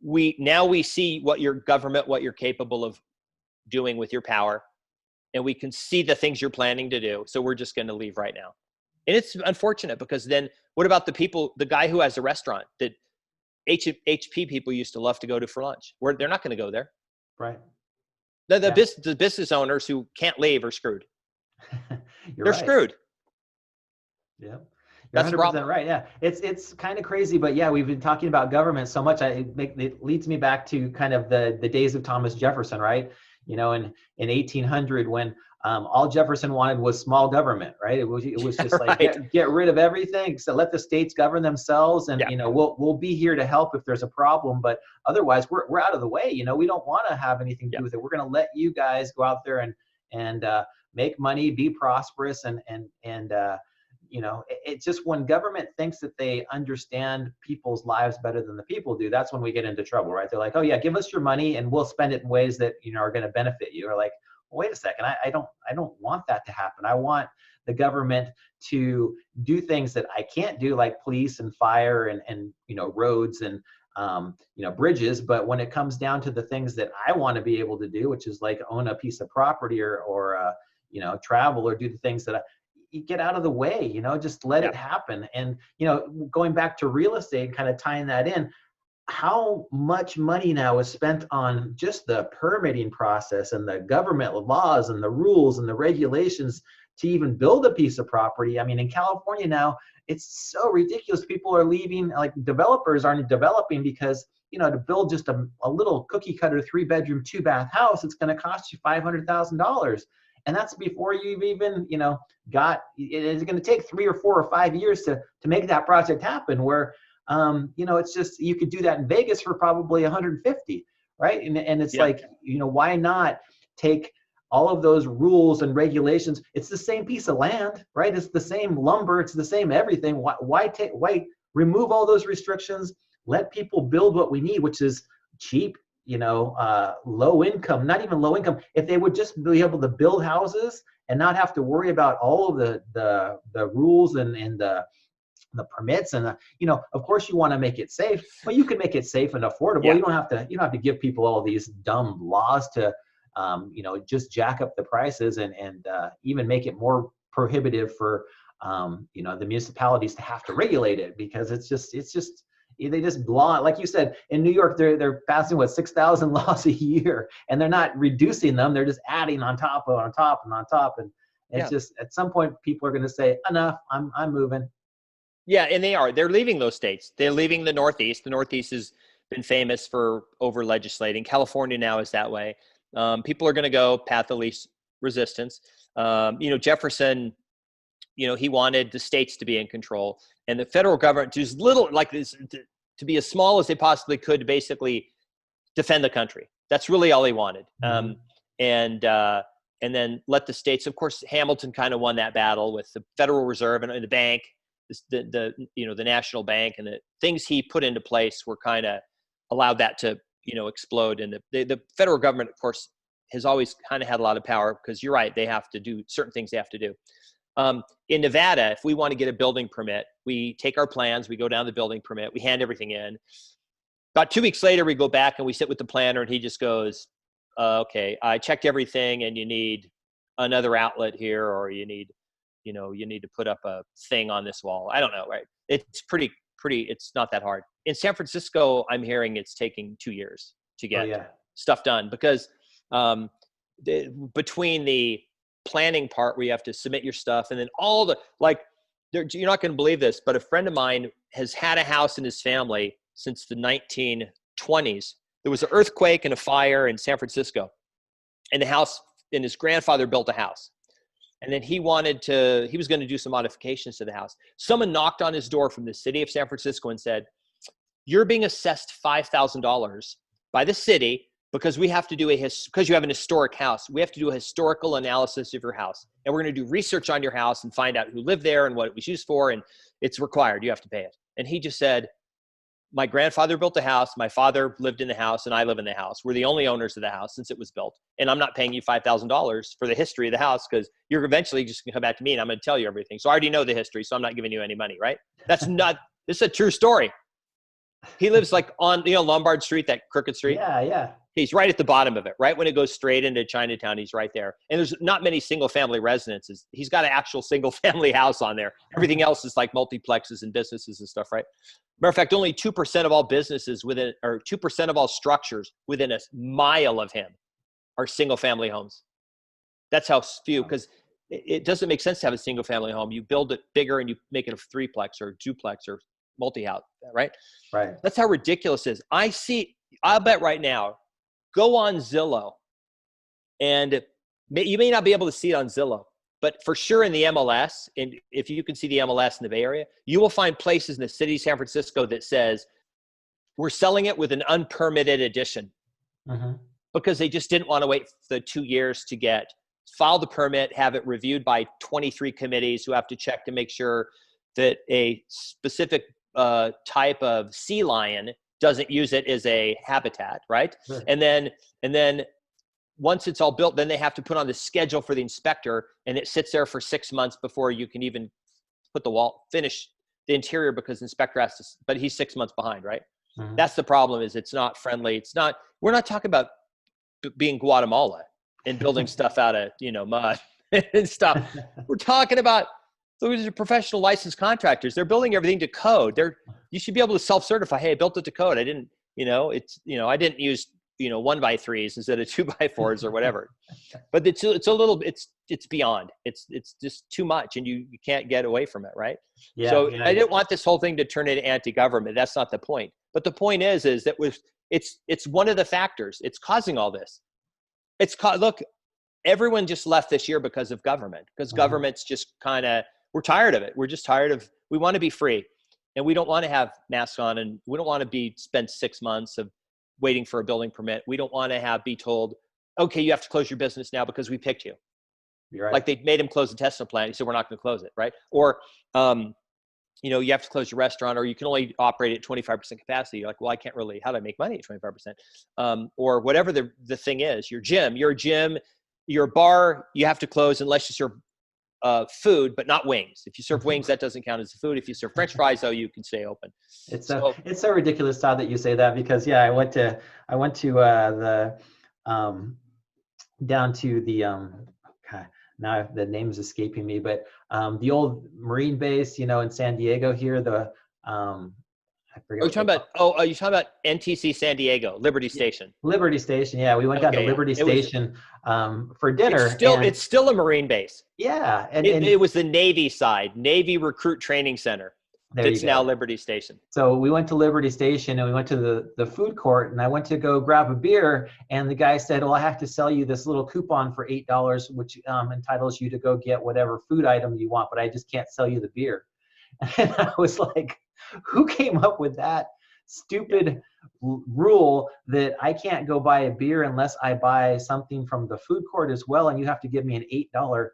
Now we see what your government, what you're capable of doing with your power, and we can see the things you're planning to do. So we're just going to leave right now. And it's unfortunate, because then what about the guy who has a restaurant that HP people used to love to go to for lunch? They're not going to go there. Right. The business owners who can't leave are screwed. They're right. screwed. Yeah. You're That's 100% right. Yeah. It's kind of crazy, but yeah, we've been talking about government so much. It leads me back to kind of the days of Thomas Jefferson, right? In 1800, when all Jefferson wanted was small government, right? It was just like, right. get rid of everything, so let the states govern themselves, and we'll be here to help if there's a problem, but otherwise we're out of the way. We don't want to have anything to do with it. We're going to let you guys go out there and make money, be prosperous, and it's just when government thinks that they understand people's lives better than the people do, that's when we get into trouble, right? They're like, oh yeah, give us your money and we'll spend it in ways that are going to benefit you. Or like, well, wait a second, I don't want that to happen. I want the government to do things that I can't do, like police and fire and roads and bridges. But when it comes down to the things that I want to be able to do, which is like own a piece of property or travel or do the things that you get out of the way, just let it happen. And, going back to real estate, kind of tying that in, how much money now is spent on just the permitting process and the government laws and the rules and the regulations to even build a piece of property. I mean, in California now, it's so ridiculous. People are leaving, like developers aren't developing because, to build just a little cookie cutter 3-bedroom, 2-bath house, it's going to cost you $500,000. And that's before you've even, it's going to take 3 or 4 or 5 years to make that project happen, where, it's just, you could do that in Vegas for probably 150, right? And it's like, why not take all of those rules and regulations? It's the same piece of land, right? It's the same lumber. It's the same everything. Why remove all those restrictions? Let people build what we need, which is cheap, low income, not even low income. If they would just be able to build houses and not have to worry about all of the rules and the permits and of course you want to make it safe, but you can make it safe and affordable. You don't have to give people all these dumb laws to just jack up the prices and even make it more prohibitive for the municipalities to have to regulate it, because it's just they just blah, like you said, in New York, they're passing 6,000 laws a year, and they're not reducing them. They're just adding on top and on top and on top. And it's just, at some point, people are going to say, enough, I'm moving. Yeah. And they're leaving those states. They're leaving the Northeast. The Northeast has been famous for over legislating. California now is that way. People are going to go path of least resistance. Jefferson, he wanted the states to be in control and the federal government to as little, like this, to be as small as they possibly could to basically defend the country. That's really all he wanted. Mm-hmm. And then let the states, of course, Hamilton kind of won that battle with the Federal Reserve and the bank, the national bank, and the things he put into place were kind of allowed that to, explode. And the federal government, of course, has always kind of had a lot of power, because you're right, they have to do certain things they have to do. In Nevada, if we want to get a building permit, we take our plans, we go down the building permit, we hand everything in. About 2 weeks later, we go back and we sit with the planner, and he just goes, okay, I checked everything, and you need another outlet here, or you need to put up a thing on this wall. I don't know, right? It's pretty, it's not that hard. In San Francisco, I'm hearing it's taking 2 years to get stuff done, because between the planning part where you have to submit your stuff, and then all the, you're not going to believe this, but a friend of mine has had a house in his family since the 1920s. There was an earthquake and a fire in San Francisco, and his grandfather built a house. And then he was going to do some modifications to the house. Someone knocked on his door from the city of San Francisco and said, you're being assessed $5,000 by the city because we have to do because you have an historic house. We have to do a historical analysis of your house. And we're going to do research on your house and find out who lived there and what it was used for. And it's required. You have to pay it. And he just said, my grandfather built the house. My father lived in the house, and I live in the house. We're the only owners of the house since it was built. And I'm not paying you $5,000 for the history of the house, because you're eventually just going to come back to me and I'm going to tell you everything. So I already know the history, so I'm not giving you any money, right? That's not, This is a true story. He lives like on, Lombard Street, that crooked street. Yeah, yeah. He's right at the bottom of it, right when it goes straight into Chinatown. He's right there. And there's not many single family residences. He's got an actual single family house on there. Everything else is like multiplexes and businesses and stuff, right? Matter of fact, only 2% of all businesses within, or 2% of all structures within a mile of him are single family homes. That's how few, because it doesn't make sense to have a single family home. You build it bigger and you make it a threeplex or duplex or multi-house, right? Right. That's how ridiculous it is. I'll bet right now, go on Zillow, and you may not be able to see it on Zillow, but for sure in the MLS, and if you can see the MLS in the Bay Area, you will find places in the city of San Francisco that says, we're selling it with an unpermitted addition. Because they just didn't want to wait the 2 years to file the permit, have it reviewed by 23 committees who have to check to make sure that a specific type of sea lion doesn't use it as a habitat, right? Sure. And then once it's all built, then they have to put on the schedule for the inspector, and it sits there for 6 months before you can even finish the interior, because the inspector has to, but he's 6 months behind, right? That's the problem, is it's not friendly. We're not talking about being Guatemala and building stuff out of, mud and stuff. We're talking about, those are professional licensed contractors. They're building everything to code. You should be able to self-certify. Hey, I built it to code. I didn't, I didn't use, 1x3s instead of 2x4s or whatever. But it's beyond. It's just too much, and you can't get away from it, right? Yeah, so I didn't want this whole thing to turn into anti-government. That's not the point. But the point is that it's one of the factors. It's causing all this. Look, everyone just left this year because of government, because government's just we're tired of it. We're just tired we want to be free, and we don't want to have masks on, and we don't want to spend 6 months of waiting for a building permit. We don't want to be told, okay, you have to close your business now because we picked you. You're right. Like they made him close the Tesla plant. He said, we're not going to close it, right? Or, you have to close your restaurant, or you can only operate at 25% capacity. You're like, well, how do I make money at 25%? Or whatever the thing is, your gym, your bar, you have to close unless you serve food, but not wings. If you serve wings, that doesn't count as food. If you serve French fries, though, you can stay open. It's so ridiculous, Todd, that you say that, because I went to the down to the God, now the name's escaping me, but the old Marine base, in San Diego here, I forget. Are you talking about NTC San Diego, Liberty Station? Liberty Station, yeah. We went down to Liberty Station for dinner. It's still a Marine base. Yeah. And it was the Navy side, Navy Recruit Training Center. It's now Liberty Station. So we went to Liberty Station, and we went to the food court, and I went to go grab a beer, and the guy said, well, I have to sell you this little coupon for $8, which entitles you to go get whatever food item you want, but I just can't sell you the beer. And I was like, who came up with that stupid rule that I can't go buy a beer unless I buy something from the food court as well, and you have to give me an $8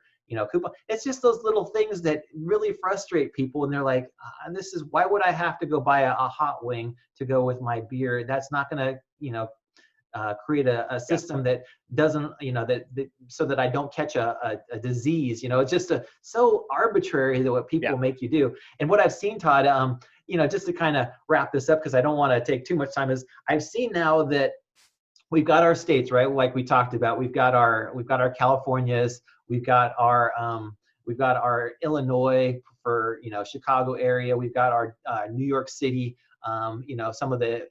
coupon? It's just those little things that really frustrate people, and they're like, why would I have to go buy a hot wing to go with my beer? That's not going to create a system that doesn't, so that I don't catch a disease. It's just so arbitrary that what people make you do. And what I've seen, Todd, just to kind of wrap this up, because I don't want to take too much time, is I've seen now that we've got our states, right? Like we talked about, we've got our Californias, we've got our Illinois for, Chicago area. We've got our New York City, some of the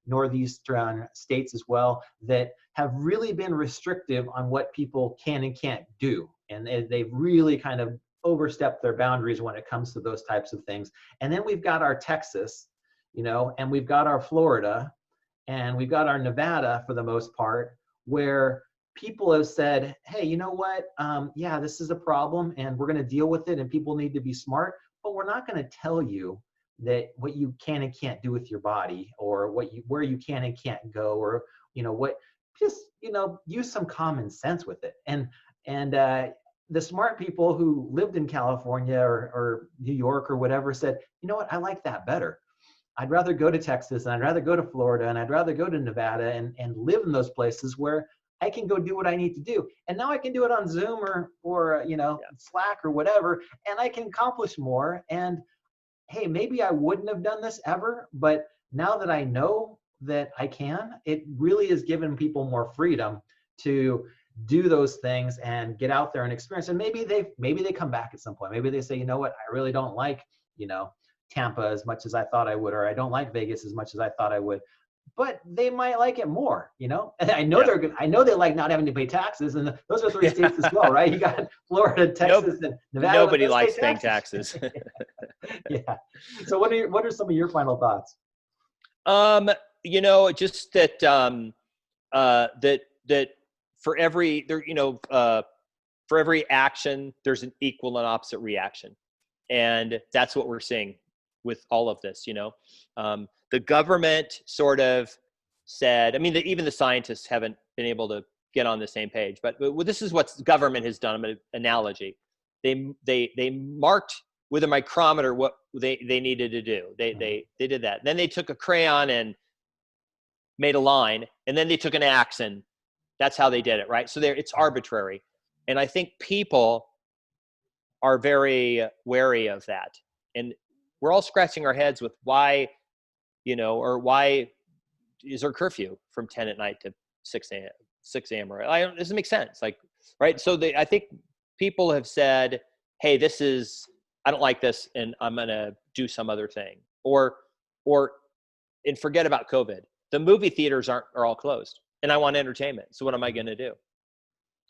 northeastern states as well, that have really been restrictive on what people can and can't do. And they've really kind of overstepped their boundaries when it comes to those types of things. And then we've got our Texas, and we've got our Florida, and we've got our Nevada for the most part, where people have said, hey, you know what? This is a problem, and we're going to deal with it, and people need to be smart, but we're not going to tell you that what you can and can't do with your body, or where you can and can't go, or use some common sense with it. And the smart people who lived in California or New York or whatever said, you know what, I like that better. I'd rather go to Texas, and I'd rather go to Florida, and I'd rather go to Nevada and live in those places where I can go do what I need to do. And now I can do it on Zoom or Slack or whatever, and I can accomplish more. And hey, maybe I wouldn't have done this ever, but now that I know that I can, it really is giving people more freedom to do those things and get out there and experience. And maybe they come back at some point. Maybe they say, you know what, I really don't like, Tampa as much as I thought I would, or I don't like Vegas as much as I thought I would. But they might like it more, And I know I know they like not having to pay taxes, and those are 3 states as well, right? You got Florida, Texas, and Nevada. Nobody likes paying taxes. Yeah. So what are some of your final thoughts? Just that that for every for every action, there's an equal and opposite reaction, and that's what we're seeing with all of this. The government sort of said, even the scientists haven't been able to get on the same page, but this is what government has done. I'm an analogy. They marked with a micrometer what they needed to do. They did that. Then they took a crayon and made a line, and then they took an axe, and that's how they did it, right? So it's arbitrary. And I think people are very wary of that. And we're all scratching our heads with why, or why is there curfew from 10 at night to 6 a.m. Or it doesn't make sense. Right. So I think people have said, hey, I don't like this, and I'm going to do some other thing, and forget about COVID. The movie theaters are all closed, and I want entertainment. So what am I going to do?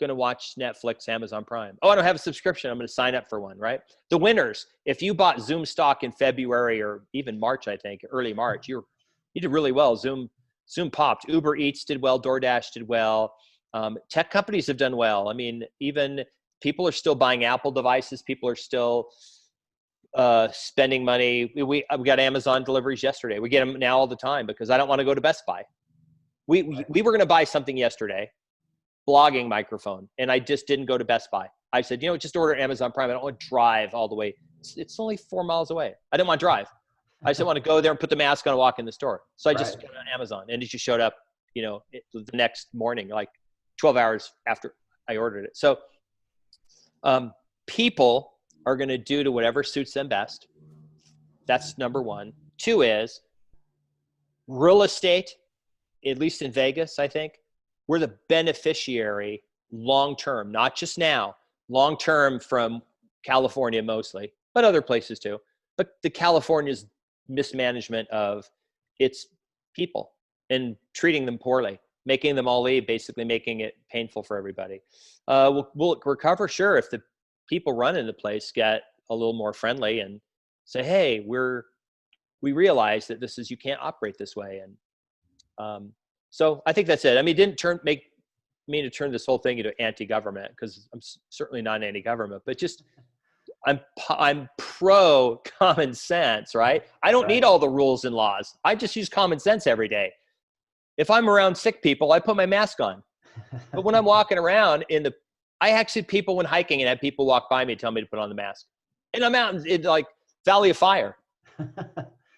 Going to watch Netflix, Amazon Prime. Oh, I don't have a subscription. I'm going to sign up for one, right? The winners, if you bought Zoom stock in February or even March, I think, early March, you did really well. Zoom popped. Uber Eats did well. DoorDash did well. Tech companies have done well. Even people are still buying Apple devices. People are still spending money. We got Amazon deliveries yesterday. We get them now all the time because I don't want to go to Best Buy. We were going to buy something yesterday, blogging microphone, and I just didn't go to Best Buy. I said, just order Amazon Prime. I don't want to drive all the way. It's only 4 miles away. I didn't want to drive. I just want to go there and put the mask on and walk in the store. So I just got on Amazon, and it just showed up, the next morning, like 12 hours after I ordered it. So people are going to do to whatever suits them best. That's number one. Two is real estate, at least in Vegas, I think, we're the beneficiary long-term, not just now, long-term from California mostly, but other places too. But the California's mismanagement of its people and treating them poorly, making them all leave, basically making it painful for everybody. We'll recover, sure, if the people running the place get a little more friendly and say, hey, we realize that you can't operate this way. And so I think that's it. It didn't make me to turn this whole thing into anti-government, because I'm certainly not anti-government, but just I'm pro common sense, right? I don't need all the rules and laws. I just use common sense every day. If I'm around sick people, I put my mask on. But when I'm walking around I actually people when hiking and have people walk by me tell me to put on the mask. And I'm out in like Valley of Fire. And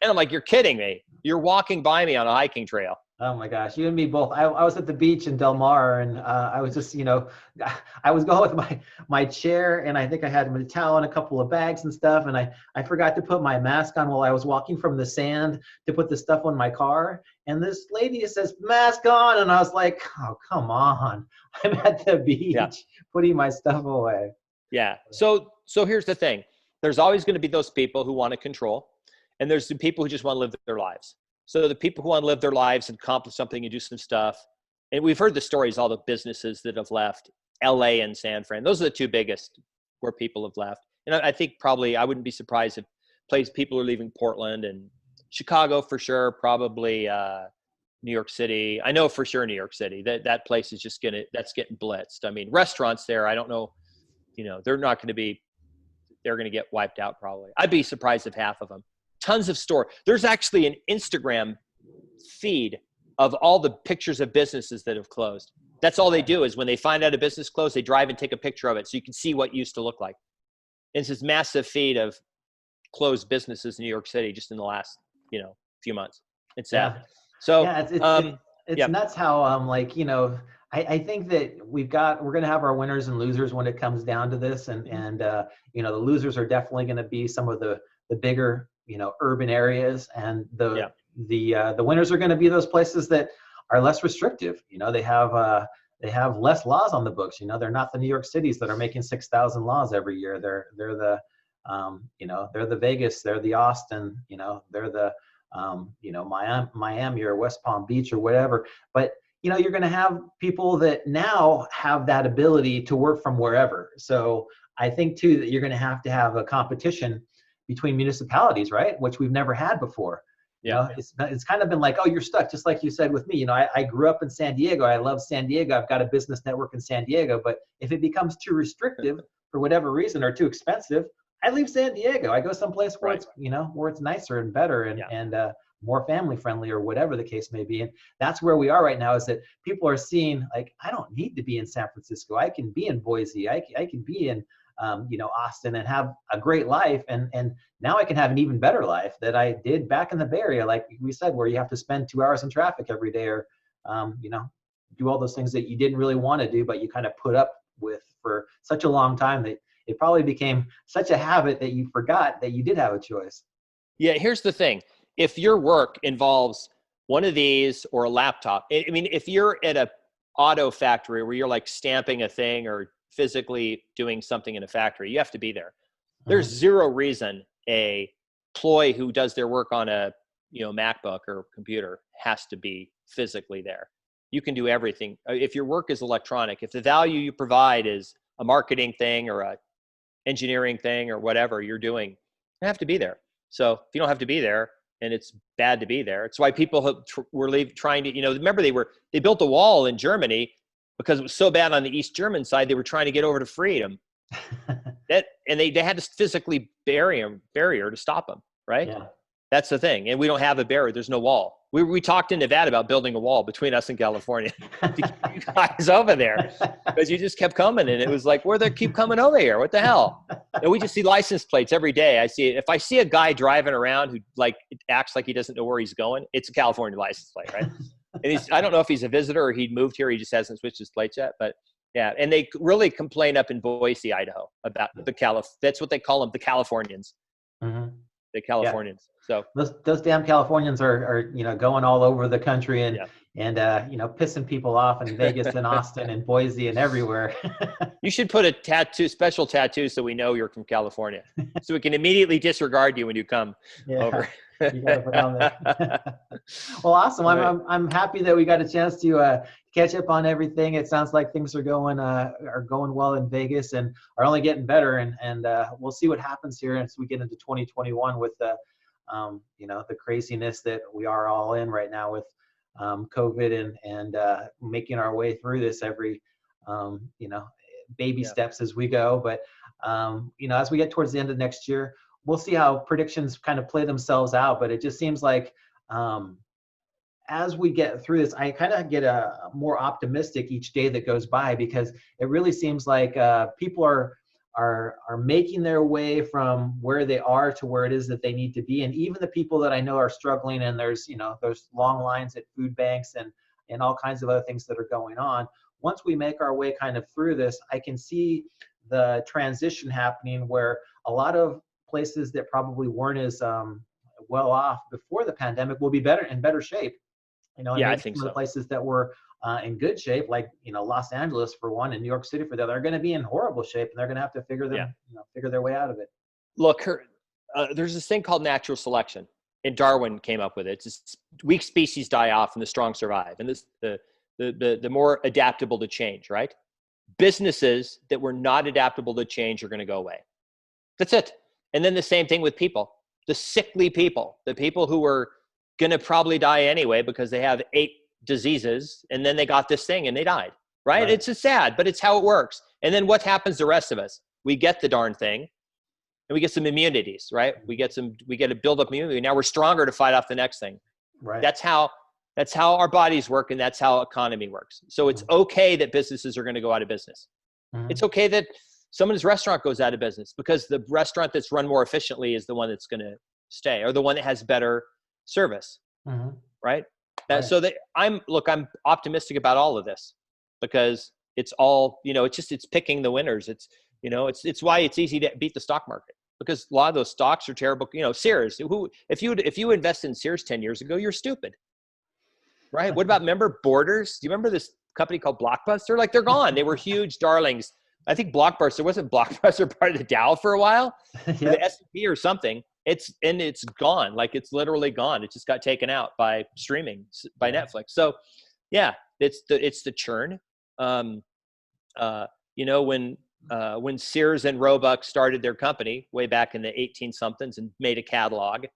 I'm like, you're kidding me. You're walking by me on a hiking trail. Oh my gosh, you and me both. I was at the beach in Del Mar, and I was just, I was going with my chair, and I think I had my towel and a couple of bags and stuff, and I forgot to put my mask on while I was walking from the sand to put the stuff on my car. And this lady says, mask on, and I was like, oh, come on. I'm at the beach putting my stuff away. Yeah. So here's the thing. There's always going to be those people who want to control, and there's the people who just want to live their lives. So the people who want to live their lives and accomplish something and do some stuff, and we've heard the stories, all the businesses that have left, LA and San Fran, those are the two biggest where people have left. And I think probably, I wouldn't be surprised if people are leaving Portland and Chicago for sure, probably New York City. I know for sure New York City, that place is just that's getting blitzed. Restaurants there, I don't know, they're going to get wiped out probably. I'd be surprised if half of them. Tons of store. There's actually an Instagram feed of all the pictures of businesses that have closed. That's all they do is when they find out a business closed, they drive and take a picture of it so you can see what it used to look like. And it's this massive feed of closed businesses in New York City just in the last, few months. It's sad. Yeah. So it's nuts how I think that we're going to have our winners and losers when it comes down to this, and the losers are definitely going to be some of the bigger urban areas, and Yeah. the winners are going to be those places that are less restrictive. They have less laws on the books. They're not the New York Cities that are making 6,000 laws every year. They're the they're the Vegas, they're the Austin, they're the Miami or West Palm Beach or whatever. But you're going to have people that now have that ability to work from wherever. So I think too that you're going to have a competition between municipalities, right? Which we've never had before. Yeah. It's kind of been like, oh, you're stuck, just like you said with me. I grew up in San Diego. I love San Diego. I've got a business network in San Diego. But if it becomes too restrictive for whatever reason, or too expensive, I leave San Diego. I go someplace where it's where it's nicer and better and more family friendly, or whatever the case may be. And that's where we are right now, is that people are seeing, like, I don't need to be in San Francisco. I can be in Boise. I can be in Austin and have a great life. And now I can have an even better life that I did back in the Bay Area, like we said, where you have to spend 2 hours in traffic every day, or do all those things that you didn't really want to do, but you kind of put up with for such a long time that it probably became such a habit that you forgot that you did have a choice. Yeah. Here's the thing. If your work involves one of these or a laptop, I mean, if you're at a auto factory where you're like stamping a thing or physically doing something in a factory, you have to be there. There's zero reason a employee who does their work on a MacBook or computer has to be physically there. You can do everything. If your work is electronic, if the value you provide is a marketing thing or a engineering thing or whatever you're doing, you have to be there. So if you don't have to be there, and it's bad to be there, it's why people were trying to, remember they built a wall in Germany because it was so bad on the East German side, they were trying to get over to freedom. And they had to physically barrier to stop them, right? Yeah. That's the thing. And we don't have a barrier. There's no wall. We talked in Nevada about building a wall between us and California to keep you guys over there, because you just kept coming. And it was like, where they keep coming over here? What the hell? And we just see license plates every day. If I see a guy driving around who acts like he doesn't know where he's going, it's a California license plate, right? And I don't know if he's a visitor or he'd moved here. He just hasn't switched his plates yet, but yeah. And they really complain up in Boise, Idaho about that's what they call them, the Californians. Mm-hmm. The Californians. Yeah. So those damn Californians are going all over the country and pissing people off in Vegas and Austin and Boise and everywhere. You should put a special tattoo so we know you're from California, so we can immediately disregard you when you come over. You gotta put on there. Well, awesome. Right. I'm happy that we got a chance to catch up on everything. It sounds like things are going well in Vegas and are only getting better. And we'll see what happens here as we get into 2021 with the craziness that we are all in right now with COVID and making our way through this every baby steps as we go. But as we get towards the end of next year, we'll see how predictions kind of play themselves out. But it just seems like as we get through this, I kind of get more optimistic each day that goes by, because it really seems like people are making their way from where they are to where it is that they need to be. And even the people that I know are struggling, and there's long lines at food banks and all kinds of other things that are going on. Once we make our way kind of through this, I can see the transition happening where a lot of places that probably weren't as well off before the pandemic will be in better shape. I think some so. of the places that were in good shape, like Los Angeles for one, and New York City for the other, are going to be in horrible shape, and they're going to have to figure their way out of it. Look, there's this thing called natural selection, and Darwin came up with it. It's just, weak species die off, and the strong survive, and this the more adaptable to change, right? Businesses that were not adaptable to change are going to go away. That's it. And then the same thing with people, the sickly people, the people who were going to probably die anyway because they have 8 diseases, and then they got this thing and they died, right? It's just sad, but it's how it works. And then what happens to the rest of us? We get the darn thing and we get some immunities, right? We get to build up immunity. Now we're stronger to fight off the next thing. Right. That's how our bodies work, and that's how economy works. So it's okay that businesses are going to go out of business. Mm-hmm. It's okay that someone's restaurant goes out of business, because the restaurant that's run more efficiently is the one that's going to stay, or the one that has better service, right? So I'm optimistic about all of this, because it's all, it's picking the winners. It's why it's easy to beat the stock market. because a lot of those stocks are terrible. You know, Sears, if you invest in Sears 10 years ago, you're stupid. Right. What about, remember Borders? Do you remember this company called Blockbuster? Like, they're gone. They were huge darlings. I think wasn't Blockbuster part of the Dow for a while, or the S&P or something. It's gone. Like, it's literally gone. It just got taken out by streaming, by Netflix. So yeah, it's the churn. You know, when Sears and Roebuck started their company way back in the 18 somethings and made a catalog,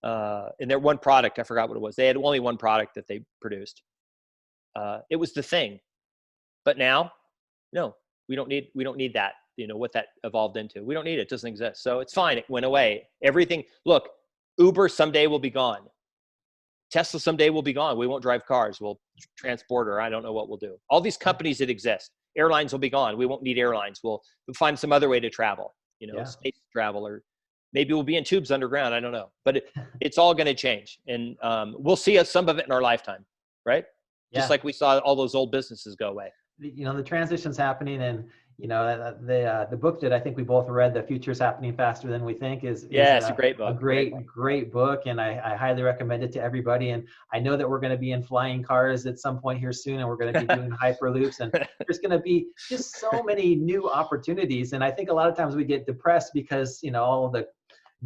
and their one product, I forgot what it was. They had only one product that they produced. It was the thing. But now, no, we don't need that. You know, what that evolved into. We don't need it. It doesn't exist. So it's fine. It went away. Everything, look, Uber someday will be gone. Tesla someday will be gone. We won't drive cars. We'll transport, or I don't know what we'll do. All these companies that exist, airlines will be gone. We won't need airlines. We'll find some other way to travel, you know, space travel, or maybe we'll be in tubes underground. I don't know, but it's all going to change. And we'll see some of it in our lifetime, right? Just like we saw all those old businesses go away. You know, the transition's happening, and you know, the book that I think we both read, The Future's Happening Faster Than We Think, is it's a great book. A great book, and I highly recommend it to everybody. And I know that we're going to be in flying cars at some point here soon, and we're going to be doing hyperloops, and there's going to be just so many new opportunities. And I think a lot of times we get depressed because, you know, all of the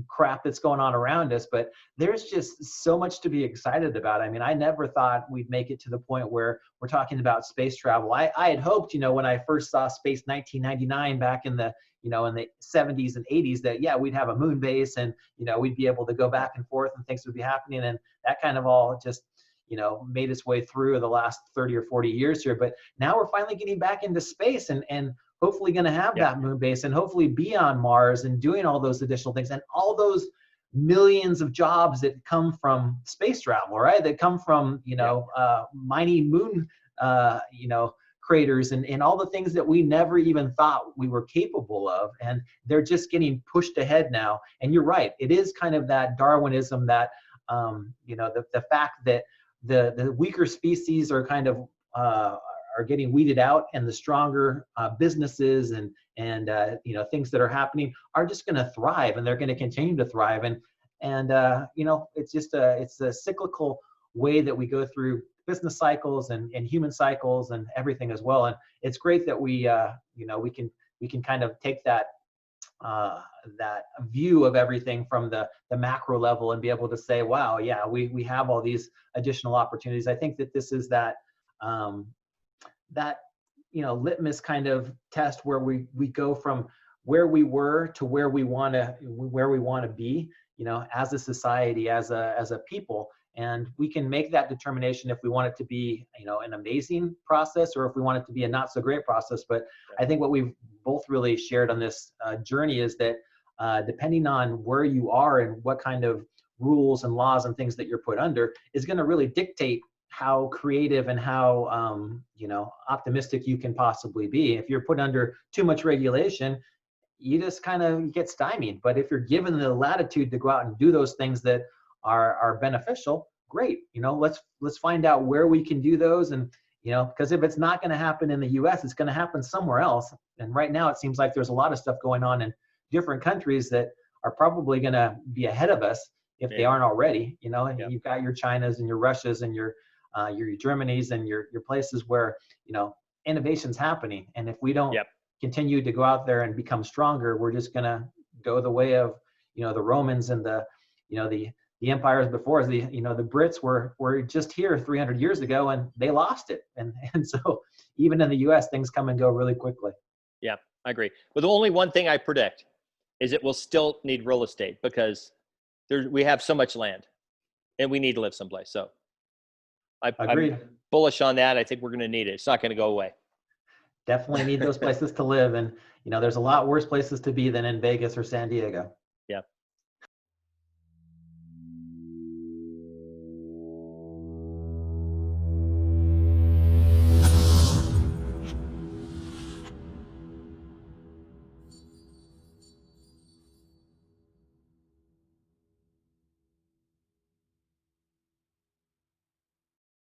crap that's going on around us, but there's just so much to be excited about. I mean, I never thought we'd make it to the point where we're talking about space travel. I had hoped, you know, when I first saw space 1999 back in the, you know, in the 70s and 80s, that we'd have a moon base, and, you know, we'd be able to go back and forth and things would be happening. And that kind of all just, you know, made its way through the last 30 or 40 years here. But now we're finally getting back into space, and hopefully going to have that moon base, and hopefully be on Mars and doing all those additional things, and all those millions of jobs that come from space travel, right? That come from, you know, mining moon, you know, craters, and all the things that we never even thought we were capable of. And they're just getting pushed ahead now. And you're right. It is kind of that Darwinism, that, you know, the fact that the weaker species are kind of, are getting weeded out, and the stronger businesses and you know, things that are happening are just going to thrive, and they're going to continue to thrive. And you know, it's just it's a cyclical way that we go through business cycles and human cycles and everything as well. And it's great that we you know, we can kind of take that that view of everything from the macro level and be able to say, wow, we have all these additional opportunities. I think that this is that that, you know, litmus kind of test where we go from where we were to where we want to be, you know, as a society, as a people. And we can make that determination if we want it to be, you know, an amazing process, or if we want it to be a not so great process. But I think what we've both really shared on this journey is that depending on where you are and what kind of rules and laws and things that you're put under is going to really dictate how creative and how you know, optimistic you can possibly be. If you're put under too much regulation, you just kind of get stymied. But if you're given the latitude to go out and do those things that are beneficial, great. You know, let's find out where we can do those. And, you know, because if it's not going to happen in the US, it's going to happen somewhere else. And right now it seems like there's a lot of stuff going on in different countries that are probably going to be ahead of us if they aren't already. You know, and you've got your Chinas and your Russias and your Germanys and your places where, you know, innovation's happening. And if we don't continue to go out there and become stronger, we're just going to go the way of, you know, the Romans and the, you know, the empires before us. You know, the Brits were just here 300 years ago, and they lost it. And so even in the US, things come and go really quickly. Yeah, I agree. But the only one thing I predict is it will still need real estate, because we have so much land and we need to live someplace. So I'm bullish on that. I think we're going to need it. It's not going to go away. Definitely need those places to live. And, you know, there's a lot worse places to be than in Vegas or San Diego.